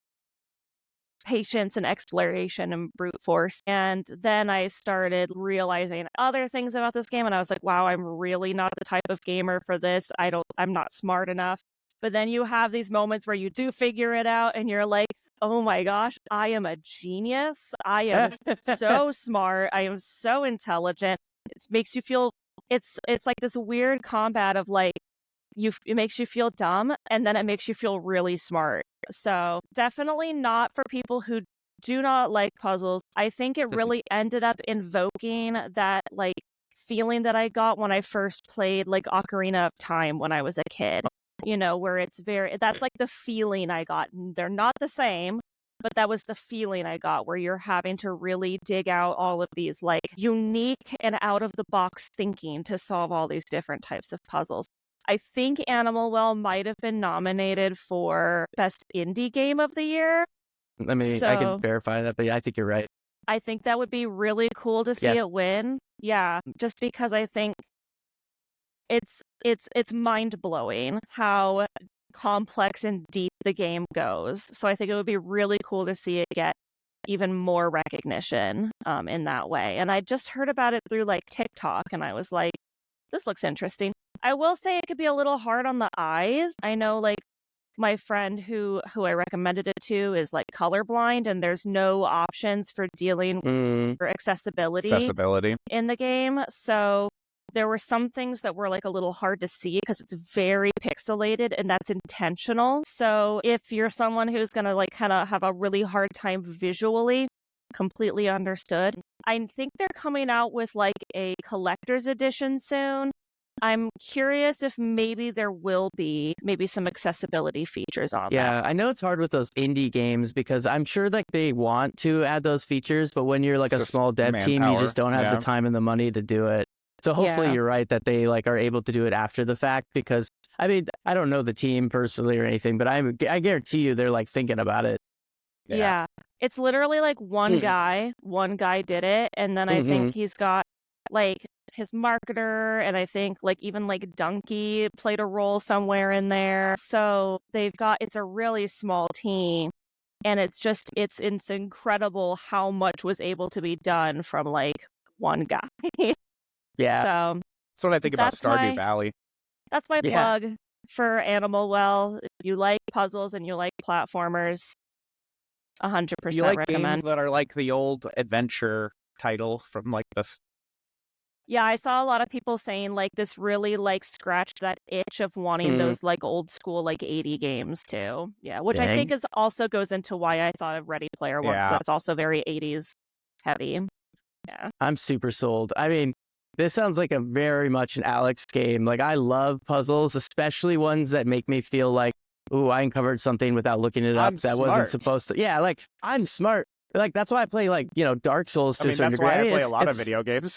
patience and exploration and brute force. And then I started realizing other things about this game. And I was like, wow, I'm really not the type of gamer for this. I'm not smart enough. But then you have these moments where you do figure it out and you're like, oh my gosh, I am a genius. I am so smart. I am so intelligent. It makes you feel, it's like this weird combat of like, it makes you feel dumb and then it makes you feel really smart. So definitely not for people who do not like puzzles. I think it really ended up invoking that like feeling that I got when I first played like Ocarina of Time when I was a kid, where that's like the feeling I got. They're not the same, but that was the feeling I got, where you're having to really dig out all of these like unique and out of the box thinking to solve all these different types of puzzles. I think Animal Well might have been nominated for Best Indie Game of the Year. I mean, I can verify that, but yeah, I think you're right. I think that would be really cool to see it win. Yeah, just because I think it's mind-blowing how complex and deep the game goes. So I think it would be really cool to see it get even more recognition in that way. And I just heard about it through like TikTok, and I was like, this looks interesting. I will say it could be a little hard on the eyes. I know like my friend who I recommended it to is like colorblind, and there's no options for dealing with accessibility in the game. So there were some things that were like a little hard to see because it's very pixelated, and that's intentional. So if you're someone who's going to like kind of have a really hard time visually, completely understood. I think they're coming out with like a collector's edition soon. I'm curious if maybe there will be maybe some accessibility features on that. Yeah, I know it's hard with those indie games because I'm sure like they want to add those features, but when you're like a small dev team, you just don't have the time and the money to do it. So hopefully you're right that they like are able to do it after the fact, because I mean, I don't know the team personally or anything, but I guarantee you they're like thinking about it. Yeah. It's literally like one guy did it, and then I think he's got like his marketer, and I think like even like Donkey played a role somewhere in there. So it's a really small team, and it's incredible how much was able to be done from like one guy. Yeah. So that's what I think about Stardew Valley. That's my plug for Animal Well. If you like puzzles and you like platformers, 100% you like recommend. games that are like the old adventure title from like this. Yeah, I saw a lot of people saying like this really like scratched that itch of wanting those like old school like 80 games too. Yeah, which I think also goes into why I thought of Ready Player One. So it's also very 80s heavy. Yeah, I'm super sold. I mean, this sounds like a very much an Alex game. Like I love puzzles, especially ones that make me feel like, ooh, I uncovered something without looking it up wasn't supposed to. Yeah, like I'm smart. Like that's why I play like, Dark Souls to a certain degree. That's why I play a lot of video games.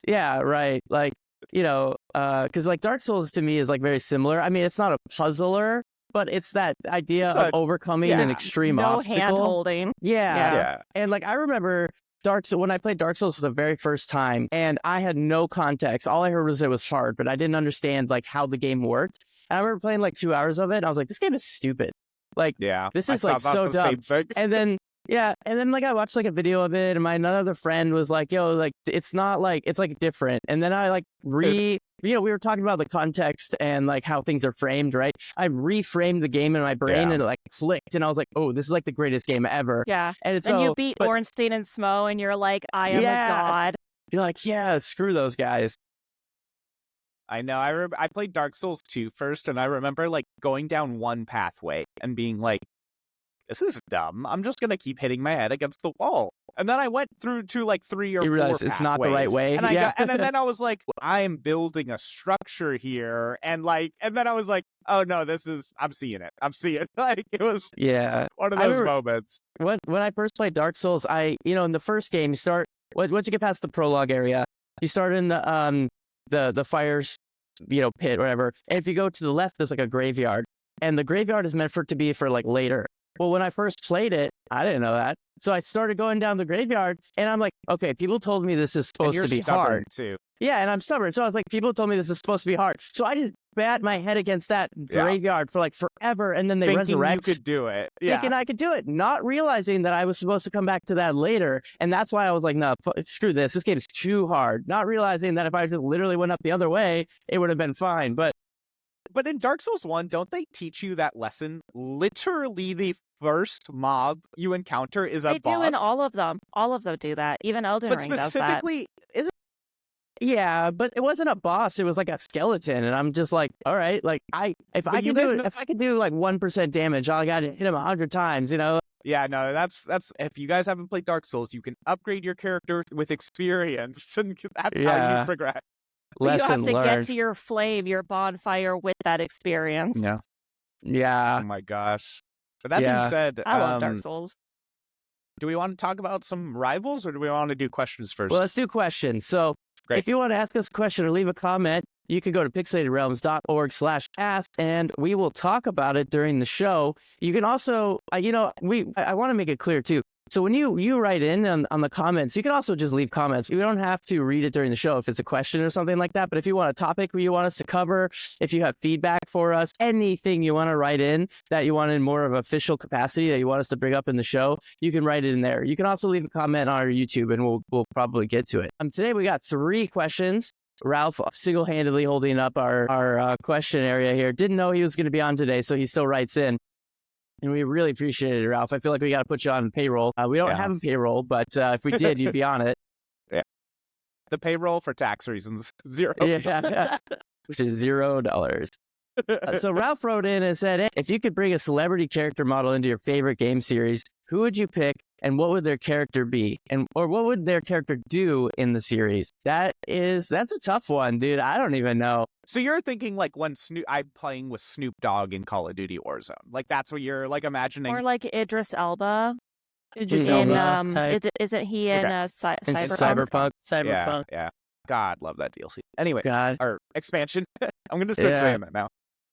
Yeah, right. Like, because like Dark Souls to me is like very similar. I mean, it's not a puzzler, but it's that idea of overcoming an extreme obstacle. No hand holding. Yeah. And like I remember when I played Dark Souls for the very first time, and I had no context. All I heard was it was hard, but I didn't understand like how the game worked. And I remember playing like 2 hours of it, and I was like, this game is stupid. Like, this is like so dumb. And then like I watched like a video of it, and my another friend was like, yo, like it's not like, it's like different. And then I like we were talking about the context and like how things are framed, right? I reframed the game in my brain and it like clicked, and I was like, oh, this is like the greatest game ever. Yeah. And it's you beat Ornstein and Smo, and you're like, I am a god. You're like, yeah, screw those guys. I know. I played Dark Souls 2 first, and I remember like going down one pathway and being like, this is dumb. I'm just gonna keep hitting my head against the wall. And then I went through to like 3 or 4 pathways. It's not the right way. And then I was like, I am building a structure here. And then I was like, oh no, I'm seeing it. Like it was one of those moments. When I first played Dark Souls, in the first game, you start once you get past the prologue area, you start in the fires, pit, whatever. And if you go to the left, there's like a graveyard. And the graveyard is meant for it to be for like later. Well, when I first played it, I didn't know that. So I started going down the graveyard, and I'm like, okay, people told me this is supposed to be hard. Too. Yeah, and I'm stubborn. So I was like, people told me this is supposed to be hard. So I just bat my head against that graveyard for like forever, and then they resurrect. You could do it. Yeah. Thinking I could do it, not realizing that I was supposed to come back to that later. And that's why I was like, no, screw this. This game is too hard. Not realizing that if I just literally went up the other way, it would have been fine. But in Dark Souls 1, don't they teach you that lesson? Literally the first mob you encounter is a boss. They do in all of them. All of them do that. Even Elden Ring does that. But specifically, yeah, but it wasn't a boss. It was like a skeleton, and I'm just like, all right, like if I could do like 1% damage, all I got to hit him 100 times, Yeah, no, that's if you guys haven't played Dark Souls, you can upgrade your character with experience, and that's how you progress. Lesson you have to learned. get to your flame, your bonfire with that experience. Yeah. Oh my gosh. But that being said, I love Dark Souls. Do we want to talk about some rivals, or do we want to do questions first? Well, let's do questions. So if you want to ask us a question or leave a comment, you can go to pixelatedrealms.org/ask, and we will talk about it during the show. You can also, I want to make it clear too. So when you write in on the comments, you can also just leave comments. We don't have to read it during the show if it's a question or something like that. But if you want a topic you want us to cover, if you have feedback for us, anything you want to write in that you want in more of official capacity that you want us to bring up in the show, you can write it in there. You can also leave a comment on our YouTube, and we'll probably get to it. Today we got 3 questions. Ralph single-handedly holding up our question area here. Didn't know he was going to be on today, so he still writes in. And we really appreciate it, Ralph. I feel like we got to put you on payroll. We don't have a payroll, but if we did, you'd be on it. Yeah. The payroll for tax reasons, $0. Yeah. Which is $0. So Ralph wrote in and said, hey, if you could bring a celebrity character model into your favorite game series, who would you pick and what would their character be? Or what would their character do in the series? That's a tough one, dude. I don't even know. So you're thinking like when I'm playing with Snoop Dogg in Call of Duty Warzone. Like that's what you're like imagining. Or like Idris Elba. Idris In Elba type. isn't he in Cyberpunk? Cyberpunk. Yeah. God, love that DLC. Anyway, God. or expansion. I'm going to start saying that now.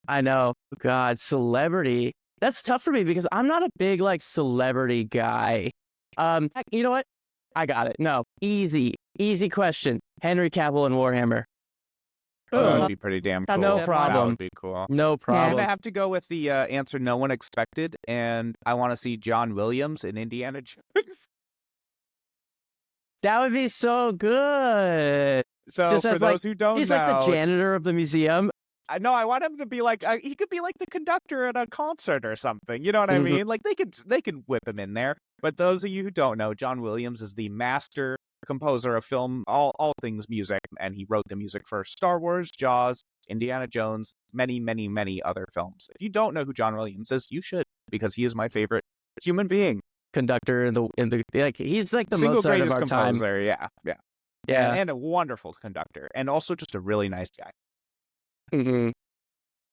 I know. God, celebrity. That's tough for me because I'm not a big like celebrity guy. You know what? I got it. No, easy question. Henry Cavill and Warhammer. That would be pretty damn cool. No problem. That would be cool. No problem. And I have to go with the answer no one expected, and I want to see John Williams in Indiana Jones. That would be so good. So Just for as, those who don't he's know, like the janitor of the museum. I want him to be like he could be like the conductor at a concert or something. You know what I mean? Like they could whip him in there. But those of you who don't know, John Williams is the master composer of film, all things music, and he wrote the music for Star Wars, Jaws, Indiana Jones, many, many, many other films. If you don't know who John Williams is, you should, because he is my favorite human being. Conductor in the like he's like the Single Mozart greatest of our composer, time. Yeah. And a wonderful conductor, and also just a really nice guy. Mm-hmm.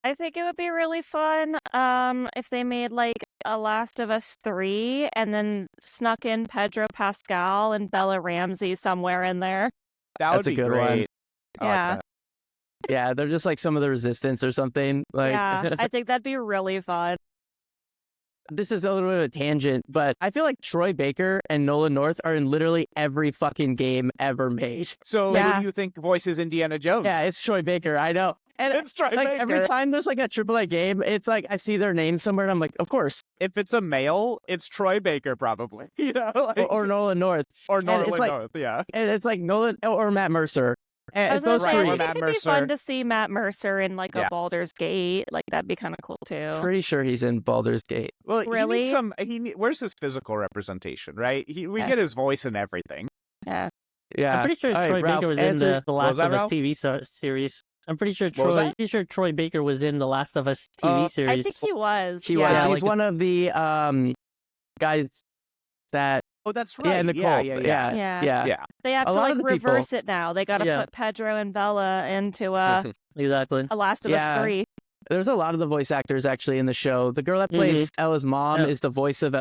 I think it would be really fun if they made like a Last of Us 3 and then snuck in Pedro Pascal and Bella Ramsey somewhere in there. That That's would a be good great. one. Yeah. Like Yeah, they're just like some of the Resistance or something. Like, Yeah, I think that'd be really fun. This is a little bit of a tangent, but I feel like Troy Baker and Nolan North are in literally every fucking game ever made. so Yeah. who do you think voices Indiana Jones? Yeah, it's Troy Baker. I know. And It's Troy like Baker. every time there's like a AAA game, it's like I see their name somewhere and I'm like, of course. If it's a male, it's Troy Baker probably. You know, like, Or Nolan North. or and Nolan it's like- North. Yeah. And it's like Nolan or Matt Mercer. I And was it's gonna those say, I three. think Matt it'd be Mercer. fun to see Matt Mercer in like Yeah. a Baldur's Gate. Like that'd be kind of cool too. Pretty sure he's in Baldur's Gate. Well, Really? where's his physical representation, right? We Yeah. get his voice and everything. Yeah. Yeah. I'm pretty sure All right, Troy Ralph, Baker was in answer- the was Last that, of Us Ralph? TV series. I'm pretty sure What was Troy Baker was in the Last of Us TV I series. I think he was. He yeah. was. Yeah, He's like one of the guys that Oh, that's right. yeah, in the cult. Yeah. Yeah. Yeah. They have A to lot like of the people- reverse it now. They got to Yeah. put Pedro and Bella into Exactly. a Last of Yeah. Us 3. There's a lot of the voice actors actually in the show. The girl that plays Ella's mom Yeah. is the voice of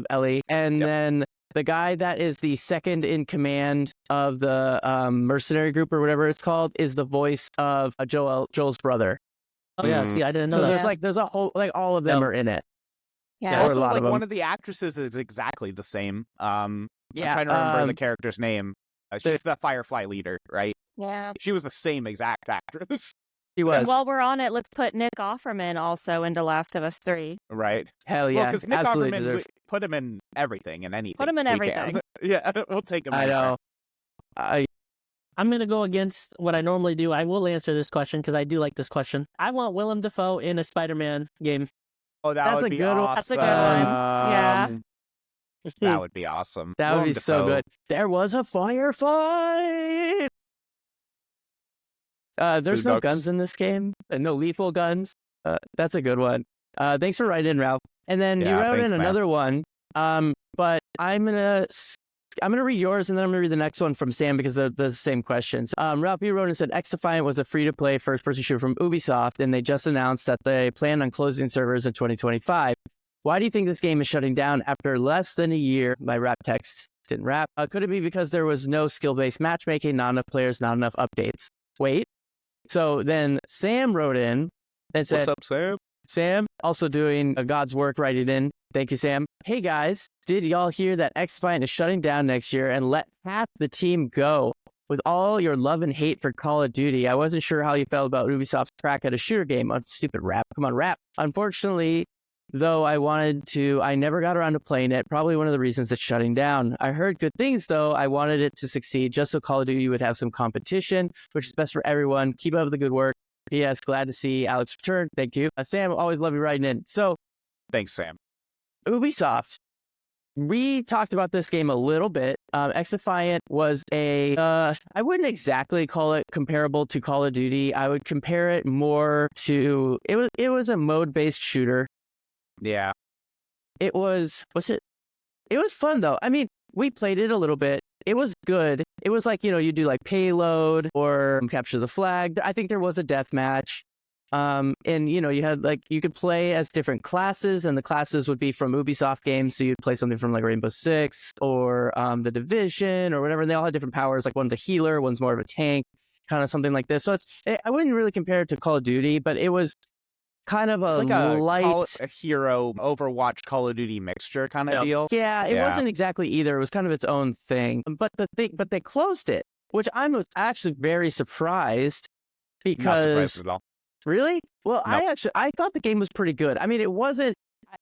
Ellie, and Yep. then the guy that is the second in command of the mercenary group or whatever it's called is the voice of Joel's brother. Oh yeah, Mhm. see, I didn't know So that. there's a whole like all of them Yep. are in it. Yeah. Or a Also, lot like of them. one of the actresses is exactly the same. I'm Yeah, trying to remember the character's name. She's the Firefly leader, right? Yeah. She was the same exact actress, He was. And while we're on it, let's put Nick Offerman also into Last of Us 3. right? Hell Well, yeah, because Nick absolutely Offerman, deserves. put him in everything and anything. Put him in we everything. can. Yeah, we'll take him. I anywhere. know. I'm gonna go against what I normally do. I will answer this question because I do like this question. I want Willem Dafoe in a Spider-Man game. Oh, that That's would a be good one. awesome. That's a good one. Yeah. That would be awesome. That would Willem be so Dafoe. good. There was a firefight. There's no Boondocks. guns in this game. No lethal guns. That's a good one. Thanks for writing in, Ralph. And then you Yeah, wrote thanks, in man. another one. But I'm gonna read yours and then I'm gonna read the next one from Sam because they're the same questions. Ralph, you wrote and said X-Defiant was a free-to-play first-person shooter from Ubisoft, and they just announced that they plan on closing servers in 2025. Why do you think this game is shutting down after less than a year? My rap text didn't rap. Could it be because there was no skill-based matchmaking, not enough players, not enough updates? Wait. So then Sam wrote in and said, What's up, Sam? Sam, also doing God's work, writing in. Thank you, Sam. Hey guys, did y'all hear that X-Defiant is shutting down next year and let half the team go? With all your love and hate for Call of Duty, I wasn't sure how you felt about Ubisoft's crack at a shooter game. Oh, stupid rap. Come on, rap. Unfortunately, though I never got around to playing it. Probably one of the reasons it's shutting down. I heard good things, though. I wanted it to succeed just so Call of Duty would have some competition, which is best for everyone. Keep up the good work. P.S. Glad to see Alex return. Thank you. Sam, always love you writing in. So, Thanks, Sam. Ubisoft. We talked about this game a little bit. X-Defiant was I wouldn't exactly call it comparable to Call of Duty. I would compare it more to, it was a mode-based shooter. Yeah. It was fun though. I mean, we played it a little bit. It was good. It was like, you do like payload or capture the flag. I think there was a death match. And you had you could play as different classes, and the classes would be from Ubisoft games. So you'd play something from like Rainbow Six or The Division or whatever. And they all had different powers. Like one's a healer, one's more of a tank, kind of something like this. So I wouldn't really compare it to Call of Duty, but it was kind of It's like light a hero Overwatch Call of Duty mixture kind of deal. Yeah, it wasn't exactly either. It was kind of its own thing. But they closed it, which I was actually very surprised because Not surprised at all. Really? Well, Nope. I thought the game was pretty good. I mean, it wasn't.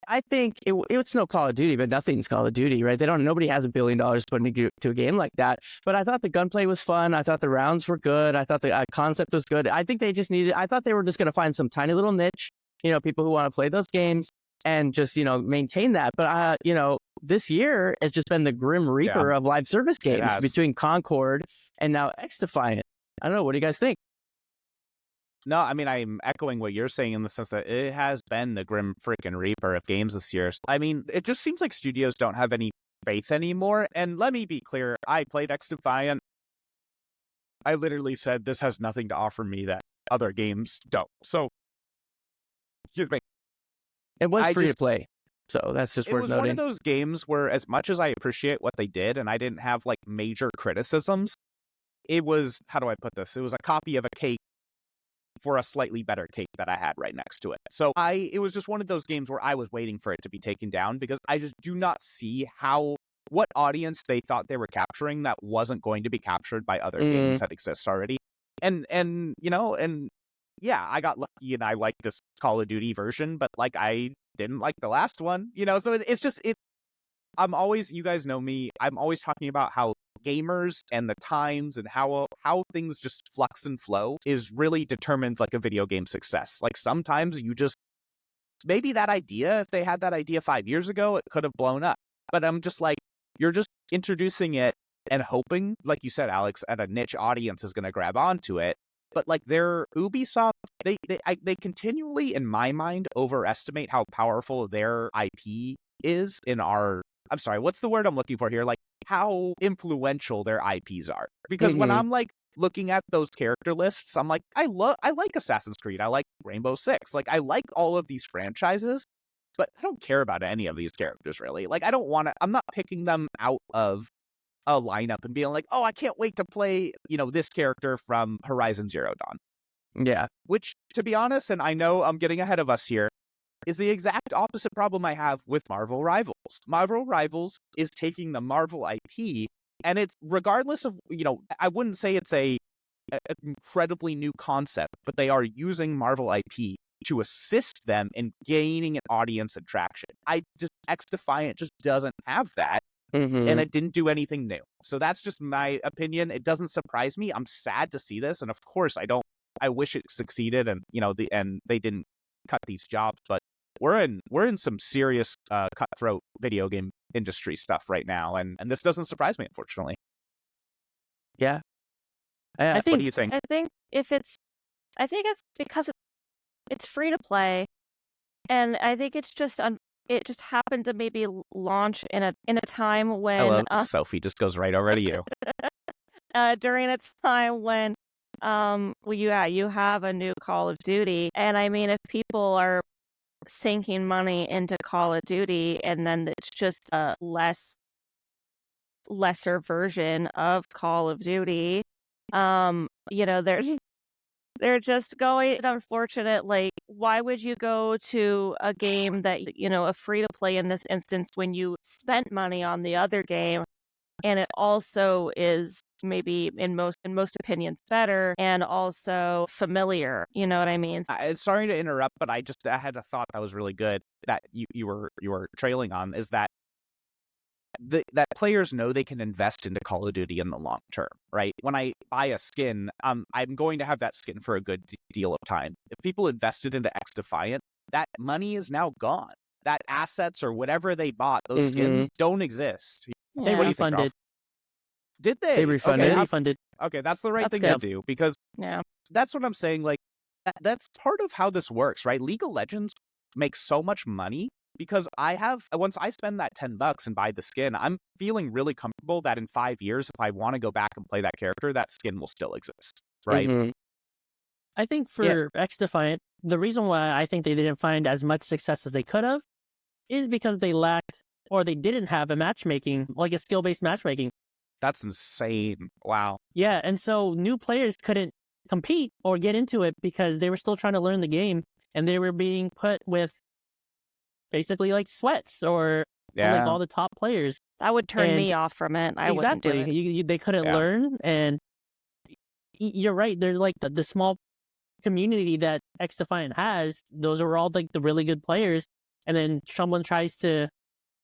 I think it's no Call of Duty, but nothing's Call of Duty, right? Nobody has $1 billion put into a game like that. But I thought the gunplay was fun. I thought the rounds were good. I thought the concept was good. I think they just needed. I thought they were just going to find some tiny little niche, people who want to play those games and just maintain that. But this year has just been the grim reaper of live service games between Concord and now X-Defiant. I don't know. What do you guys think? No, I mean, I'm echoing what you're saying in the sense that it has been the grim freaking reaper of games this year. I mean, it just seems like studios don't have any faith anymore. And let me be clear, I played X-Defiant. I literally said this has nothing to offer me that other games don't. So, excuse me. It was free to play. So that's just worth noting. It was one of those games where, as much as I appreciate what they did, and I didn't have major criticisms, it was, how do I put this? It was a copy of a cake for a slightly better cake that I had right next to it. So it was just one of those games where I was waiting for it to be taken down because I just do not see what audience they thought they were capturing that wasn't going to be captured by other games that exist already. And yeah, I got lucky and I liked this Call of Duty version, but I didn't like the last one, so it's just, you guys know me, I'm always talking about how gamers and the times and how things just flux and flow is really determines a video game success. Sometimes you just, maybe that idea, if they had that idea 5 years ago, it could have blown up. But I'm just you're just introducing it and hoping, like you said, Alex, at a niche audience is going to grab onto it. But their Ubisoft, they continually, in my mind, overestimate how powerful their IP is in our, I'm sorry, what's the word I'm looking for here? How influential their IPs are. Because when I'm looking at those character lists, I'm I like Assassin's Creed. I like Rainbow Six. I like all of these franchises, but I don't care about any of these characters really. I'm not picking them out of a lineup and being oh, I can't wait to play, this character from Horizon Zero Dawn. Yeah. Which, to be honest, and I know I'm getting ahead of us here, is the exact opposite problem I have with Marvel Rivals. Marvel Rivals is taking the Marvel IP, and it's, regardless of, I wouldn't say it's an incredibly new concept, but they are using Marvel IP to assist them in gaining an audience and traction. X-Defiant just doesn't have that, and it didn't do anything new. So that's just my opinion. It doesn't surprise me. I'm sad to see this, and of course I wish it succeeded, and and they didn't cut these jobs, but we're in some serious cutthroat video game industry stuff right now, and this doesn't surprise me, unfortunately. Yeah. I think, what do you think? I think it's because it's free to play, and I think it's just it just happened to maybe launch in a time when Hello, Sophie just goes right over to you. During a time when you have a new Call of Duty, and I mean, if people are sinking money into Call of Duty and then it's just a lesser version of Call of Duty, they're just going, unfortunately, why would you go to a game that, a free to play in this instance when you spent money on the other game and it also is maybe in most opinions better and also familiar. You know what I mean? Sorry to interrupt, but I had a thought that was really good that you were trailing on, is that that players know they can invest into Call of Duty in the long term, right? When I buy a skin, I'm going to have that skin for a good deal of time. If people invested into X-Defiant, that money is now gone. That assets or whatever they bought, those skins don't exist. They Yeah. What do you think, refunded. Ralph? Did they? They refunded. They Okay, refunded. okay, that's the right That's thing to good. do, because Yeah. that's what I'm saying. Like, that's part of how this works, right? League of Legends makes so much money because once I spend that $10 and buy the skin, I'm feeling really comfortable that in 5 years, if I want to go back and play that character, that skin will still exist, right? Mhm. I think for X-Defiant, the reason why I think they didn't find as much success as they could have is because they lacked or they didn't have a matchmaking, like a skill-based matchmaking. That's insane. Wow. Yeah, and so new players couldn't compete or get into it because they were still trying to learn the game, and they were being put with basically like sweats or like Yeah. all the top players. That would turn me And off from it. I wouldn't do Exactly. it. They couldn't Yeah. learn, and you're right. They're like the small community that X-Defiant has. Those are all like the really good players, and then someone tries to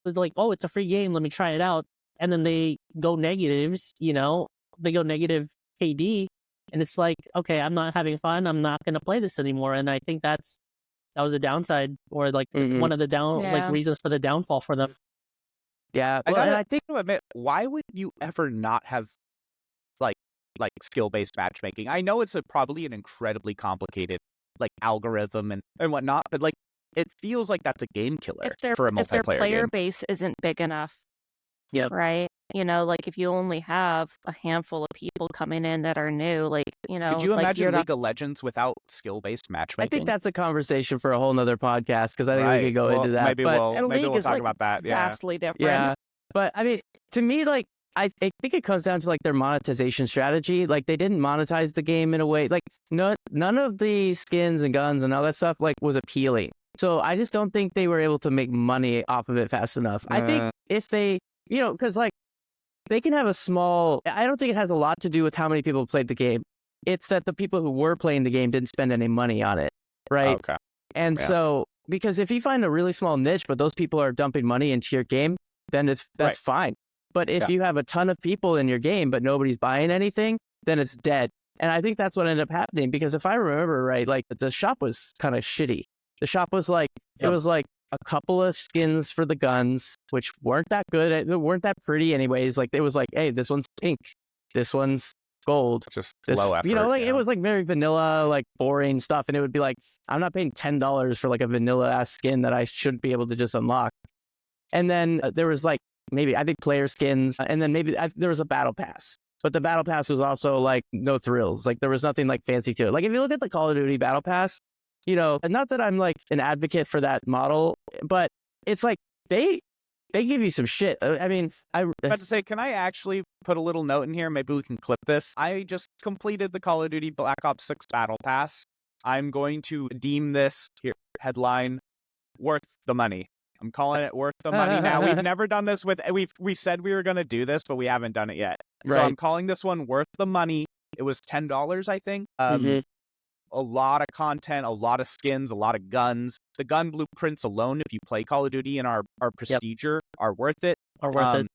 like, oh, it's a free game, let me try it out, and then they go negatives. They go negative KD, and it's like, okay, I'm not having fun. I'm not going to play this anymore. And I think that was the downside, or like Mhm. one of the Yeah. reasons for the downfall for them. Yeah. I Well, and gotta I think to admit, why would you ever not have like skill-based matchmaking? I know it's probably an incredibly complicated like algorithm and whatnot, but like it feels like that's a game killer If their for a multiplayer player game. base isn't big enough, Yep. right? Like if you only have a handful of people coming in that are new, like Could you like imagine you're not. League of Legends without skill-based I matchmaking? think that's a conversation for a whole nother podcast because I think we Right. could go Well, into that. maybe but we'll and maybe League we'll is talk like, about that. Yeah. Vastly different. yeah. But I mean, to me, like I think it comes down to like their monetization strategy. Like they didn't monetize the game in a way like none of the skins and guns and all that stuff like was appealing. So I just don't think they were able to make money off of it fast enough. I think if they, because like they can have I don't think it has a lot to do with how many people played the game. It's that the people who were playing the game didn't spend any money on it, right? Okay. And Yeah. so, because if you find a really small niche, but those people are dumping money into your game, then that's Right. fine. But if Yeah. you have a ton of people in your game, but nobody's buying anything, then it's dead. And I think that's what ended up happening because if I remember right, like the shop was kind of shitty. The shop was like, it Yep. was like a couple of skins for the guns, which weren't that good. They weren't that pretty anyways. Like it was like, hey, this one's pink. This one's gold. Just This, low effort. like yeah. it was like very vanilla, like boring stuff. And it would be like, I'm not paying $10 for like a vanilla ass skin that I should be able to just unlock. And then there was like, maybe I think player skins. And then maybe there was a battle pass, but the battle pass was also like no thrills. Like there was nothing like fancy to it. Like if you look at the Call of Duty battle pass, and not that I'm like an advocate for that model, but it's like they give you some shit. I mean, I'm about to say, can I actually put a little note in here? Maybe we can clip this. I just completed the Call of Duty Black Ops 6 Battle Pass. I'm going to deem this headline worth the money. I'm calling it worth the money now. We've never done this we said we were going to do this, but we haven't done it yet. So Right. I'm calling this one worth the money. It was $10, I think. Mhm. A lot of content, a lot of skins, a lot of guns. The gun blueprints alone, if you play Call of Duty and our procedure, are worth it. Or worth it.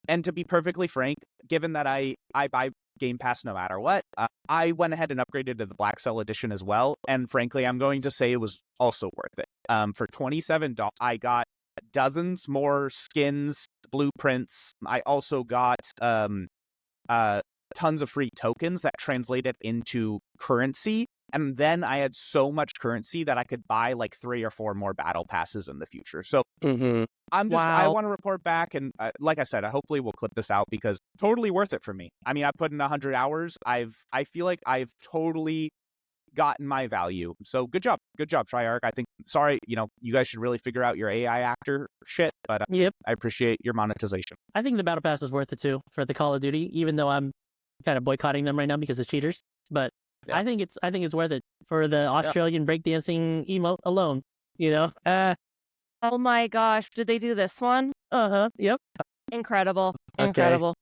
And to be perfectly frank, given that I buy Game Pass no matter what, I went ahead and upgraded to the Black Cell Edition as well. And frankly, I'm going to say it was also worth it. For $27, I got dozens more skins, blueprints. I also got tons of free tokens that translated into currency. And then I had so much currency that I could buy like 3 or 4 more battle passes in the future. So Mhm. I Wow. want to report back. And like I said, hopefully we'll clip this out because totally worth it for me. I mean, I put in 100 hours. I feel like I've totally gotten my value. So good job. Good job, Triarch. I think, sorry, you guys should really figure out your AI actor shit, but Yep. I appreciate your monetization. I think the battle pass is worth it too for the Call of Duty, even though I'm kind of boycotting them right now because of cheaters. But Yeah. I think it's worth it for the Australian breakdancing emote alone. Oh my gosh, did they do this one? Yep. Incredible. Okay. Incredible.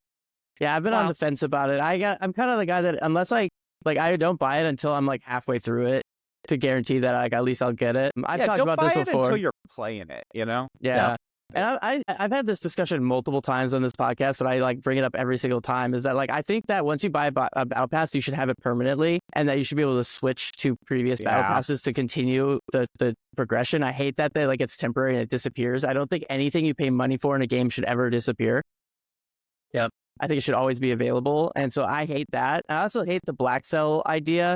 Yeah, I've been on Wow. the fence about it. I'm kind of the guy that unless I don't buy it until I'm like halfway through it to guarantee that like at least I'll get it. I've talked don't about buy this it before. until you're playing it, you know? Yeah. And I've had this discussion multiple times on this podcast, but I like bring it up every single time is that like I think that once you buy a battle pass, you should have it permanently and that you should be able to switch to previous battle passes to continue the progression. I hate that like it's temporary and it disappears. I don't think anything you pay money for in a game should ever disappear. Yep. I think it should always be available. And so I hate that. I also hate the black cell idea.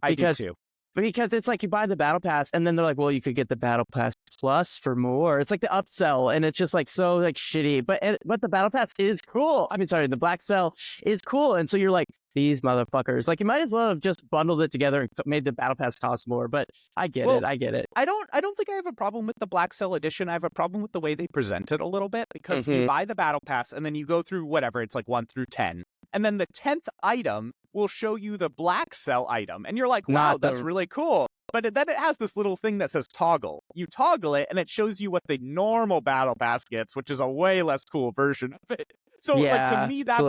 I do too. Because it's like you buy the battle pass and then they're like, well, you could get the battle pass plus for more. It's like the upsell and it's just like so like shitty. But the battle pass is cool. I mean, sorry, the black cell is cool. And so you're like, these motherfuckers. Like you might as well have just bundled it together and made the battle pass cost more. But I get it. I get it. I don't think I have a problem with the black cell edition. I have a problem with the way they present it a little bit because you buy the battle pass and then you go through whatever, it's like 1 through 10. And then the 10th item will show you the black cell item. And you're like, wow, that's really cool. But then it has this little thing that says toggle. You toggle it and it shows you what the normal battle pass gets, which is a way less cool version of it. So like, to me, that's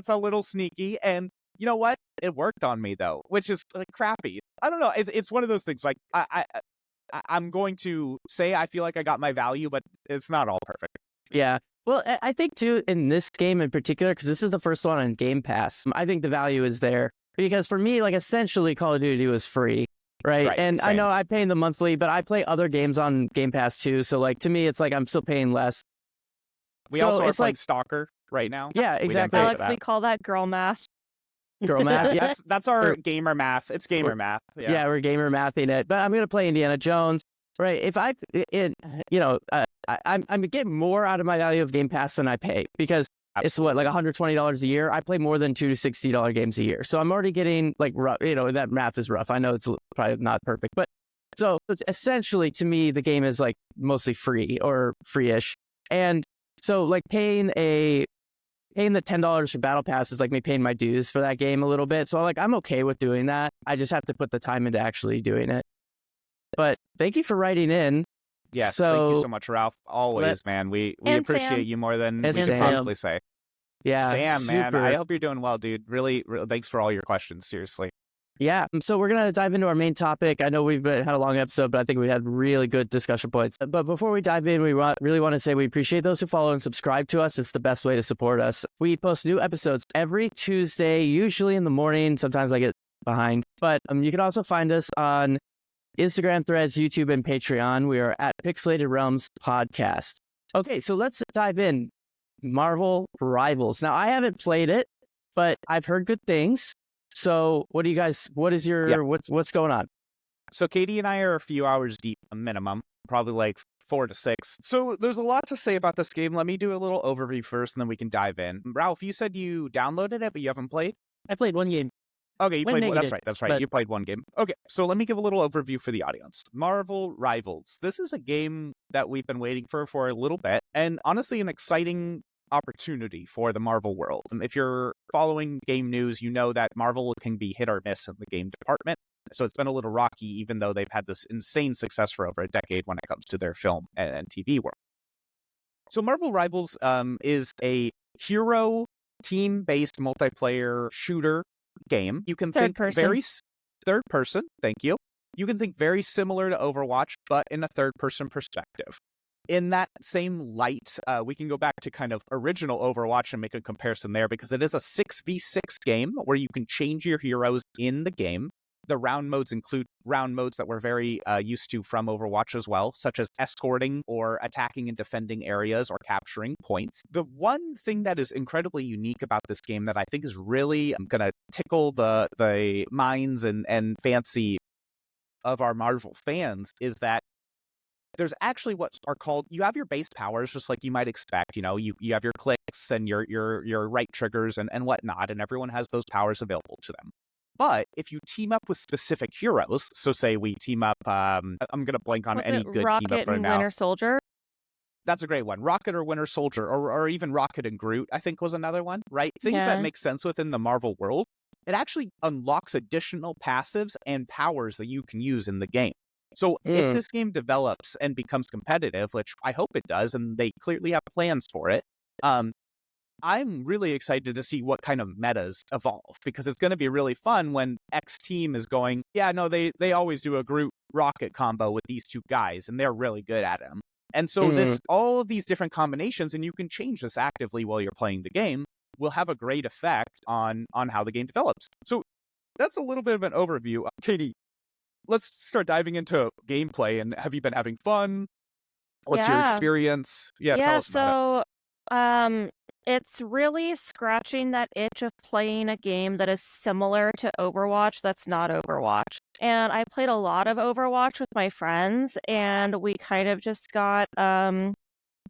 a little sneaky. And you know what? It worked on me though, which is like crappy. I don't know. It's one of those things like I'm going to say I feel like I got my value, but it's not all perfect. Yeah. Well, I think too in this game in particular, because this is the first one on Game Pass, I think the value is there because for me, like essentially Call of Duty was free, right? And same. I know I pay the monthly, but I play other games on Game Pass too. So like to me, it's like I'm still paying less. We also are playing Stalker right now. Yeah, exactly. Alex, we call that girl math. Girl math. Yeah, that's our gamer math. It's gamer math. Yeah, we're gamer mathing it. But I'm gonna play Indiana Jones. Right. If I'm getting more out of my value of Game Pass than I pay because it's what, like $120 a year. I play more than $2 to $60 games a year. So I'm already getting like rough, that math is rough. I know it's probably not perfect, but so it's essentially to me, the game is like mostly free or free-ish. And so like paying the $10 for Battle Pass is like me paying my dues for that game a little bit. So like, I'm okay with doing that. I just have to put the time into actually doing it. But thank you for writing in. Yes, thank you so much, Ralph. Always, man. We appreciate Sam. you more than we And can Sam. possibly say. Yeah, Sam, man, super. I hope you're doing well, dude. Really, thanks for all your questions. Seriously. Yeah, so we're going to dive into our main topic. I know we've had a long episode, but I think we had really good discussion points. But before we dive in, we really want to say we appreciate those who follow and subscribe to us. It's the best way to support us. We post new episodes every Tuesday, usually in the morning. Sometimes I get behind. But you can also find us on Instagram, Threads, YouTube, and Patreon. We are at Pixelated Realms Podcast. Okay, so let's dive in. Marvel Rivals. Now, I haven't played it, but I've heard good things. So what is your, what's going on? So Katie and I are a few hours deep, a minimum, probably like 4 to 6. So there's a lot to say about this game. Let me do a little overview first, and then we can dive in. Ralph, you said you downloaded it, but you haven't played? I played one game. Okay, you played one. Negative, That's right. but... You played one game. Okay, so let me give a little overview for the audience. Marvel Rivals. This is a game that we've been waiting for a little bit, and honestly, an exciting opportunity for the Marvel world. And if you're following game news, you know that Marvel can be hit or miss in the game department. So it's been a little rocky, even though they've had this insane success for over a decade when it comes to their film and TV world. So Marvel Rivals is a hero team-based multiplayer shooter game. You can think very third person. Thank you. You can think very similar to Overwatch, but in a third-person perspective. In that same light, we can go back to kind of original Overwatch and make a comparison there because it is a 6v6 game where you can change your heroes in the game. The round modes include round modes that we're very used to from Overwatch as well, such as escorting or attacking and defending areas or capturing points. The one thing that is incredibly unique about this game that I think is really going to tickle the minds and fancy of our Marvel fans is that there's actually what are called, you have your base powers, just like you might expect. You have your clicks and your right triggers and whatnot, and everyone has those powers available to them. But if you team up with specific heroes, so say we team up, I'm going to blank on any good Rocket team up right and now. Winter Soldier? That's a great one. Rocket or Winter Soldier, or even Rocket and Groot, I think was another one, right? Things that make sense within the Marvel world. It actually unlocks additional passives and powers that you can use in the game. So if this game develops and becomes competitive, which I hope it does, and they clearly have plans for it, I'm really excited to see what kind of metas evolve, because it's going to be really fun when X team is going, yeah, no, they always do a Groot Rocket combo with these two guys, and they're really good at them. And so all of these different combinations, and you can change this actively while you're playing the game, will have a great effect on how the game develops. So that's a little bit of an overview. Katie, let's start diving into gameplay. And have you been having fun? What's your experience? Yeah, tell us about it. It's really scratching that itch of playing a game that is similar to Overwatch that's not Overwatch. And I played a lot of Overwatch with my friends, and we kind of just got a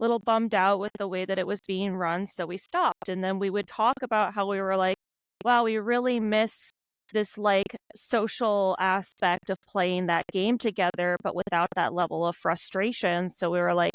little bummed out with the way that it was being run, so we stopped. And then we would talk about how we were like, wow, we really miss this like social aspect of playing that game together, but without that level of frustration. So we were like,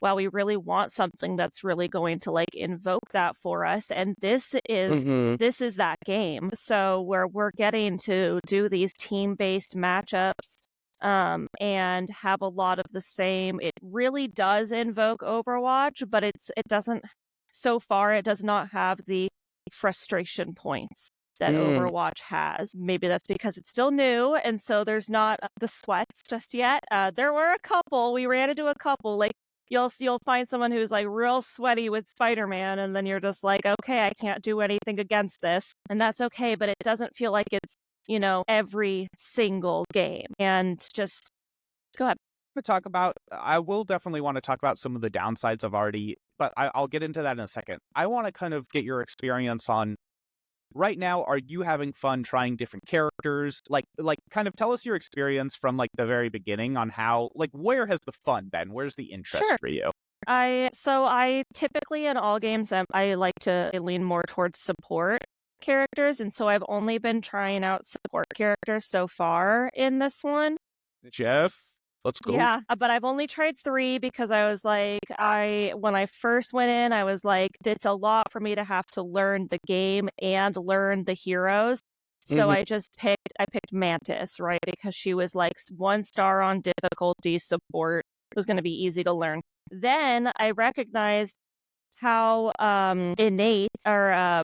wow, we really want something that's really going to like invoke that for us. And this is that game. So where we're getting to do these team-based matchups and have a lot of the same. It really does invoke Overwatch, but it doesn't, so far it does not have the frustration points that Overwatch has. Maybe that's because it's still new, and so there's not the sweats just yet. There were a couple, we ran into a couple, like you'll find someone who's like real sweaty with Spider-Man, and then you're just like, okay, I can't do anything against this, and that's okay, but it doesn't feel like it's, you know, every single game. And just go ahead. I will definitely want to talk about some of the downsides I've already, but I'll get into that in a second. I want to kind of get your experience on right now. Are you having fun trying different characters? Like kind of tell us your experience from like the very beginning on how, like, where has the fun been? Where's the interest for you? I typically in all games, I like to lean more towards support characters, and so I've only been trying out support characters so far in this one. Jeff, let's go. Yeah, but I've only tried 3 because I was like, when I first went in, I was like, it's a lot for me to have to learn the game and learn the heroes. So I picked Mantis, right? Because she was like 1 star on difficulty, support. It was going to be easy to learn. Then I recognized how innate or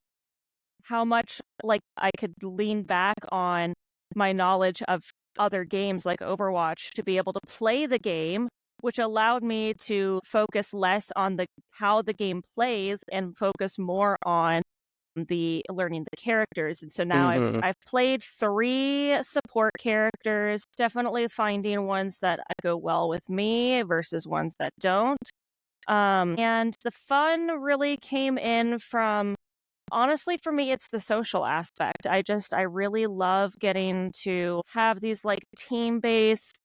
how much like I could lean back on my knowledge of other games like Overwatch to be able to play the game, which allowed me to focus less on how the game plays and focus more on the learning the characters. And so now I've played 3 support characters, definitely finding ones that go well with me versus ones that don't. And the fun really came in from, honestly, for me, it's the social aspect. I really love getting to have these like team-based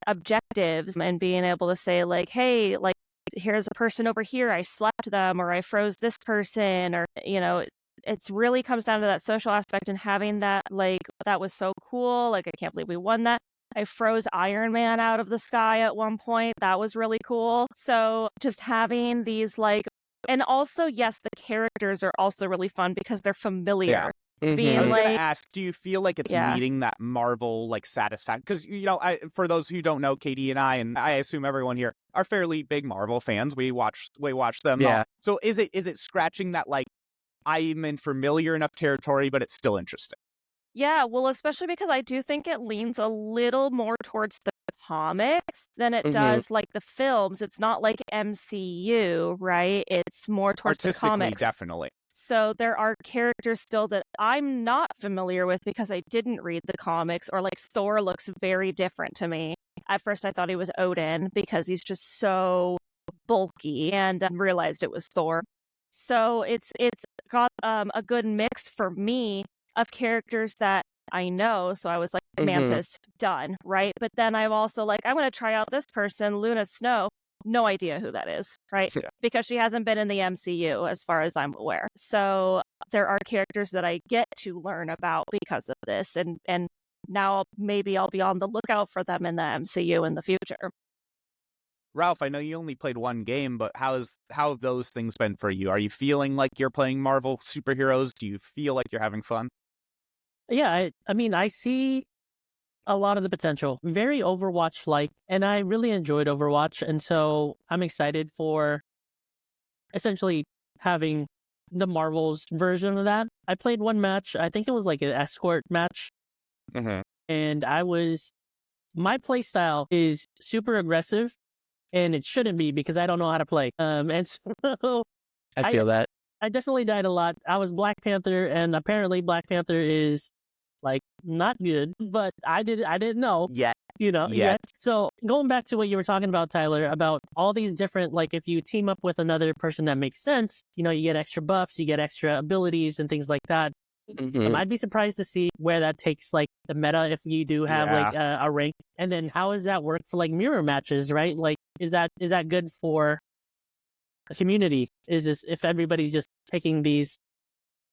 objectives and being able to say like, hey, like, here's a person over here, I slapped them, or I froze this person, or, you know, it's really comes down to that social aspect and having that, like, that was so cool. Like, I can't believe we won that. I froze Iron Man out of the sky at one point. That was really cool. So just having these like, and also, yes, the characters are also really fun because they're familiar. Yeah. Being I was like, gonna ask, do you feel like it's meeting that Marvel like satisfaction? Because, you know, for those who don't know, Katie and I assume everyone here are fairly big Marvel fans. We watch them. Yeah. So is it scratching that like I'm in familiar enough territory, but it's still interesting? Yeah, well, especially because I do think it leans a little more towards the comics than it does like the films. It's not like MCU, right? It's more towards the comics. Definitely. So there are characters still that I'm not familiar with because I didn't read the comics, or like Thor looks very different to me. At first I thought he was Odin because he's just so bulky, and realized it was Thor. So it's got a good mix for me of characters that I know. So I was like, Mantis, done, right? But then I'm also like, I'm going to try out this person, Luna Snow. No idea who that is, right? Yeah. Because she hasn't been in the MCU as far as I'm aware. So there are characters that I get to learn about because of this. And now maybe I'll be on the lookout for them in the MCU in the future. Ralph, I know you only played 1 game, but how have those things been for you? Are you feeling like you're playing Marvel superheroes? Do you feel like you're having fun? Yeah, I mean, I see a lot of the potential. Very Overwatch-like, and I really enjoyed Overwatch, and so I'm excited for essentially having the Marvel's version of that. I played one match. I think it was like an escort match, and my play style is super aggressive, and it shouldn't be because I don't know how to play. And so I feel that. I definitely died a lot. I was Black Panther, and apparently Black Panther is like not good, but I didn't know. Yeah. Yet. So going back to what you were talking about, Tyler, about all these different, like if you team up with another person that makes sense, you get extra buffs, you get extra abilities and things like that. I'd be surprised to see where that takes like the meta if you do have like a rank. And then how does that work for like mirror matches, right? Like is that good for the community? Is this if everybody's just taking these?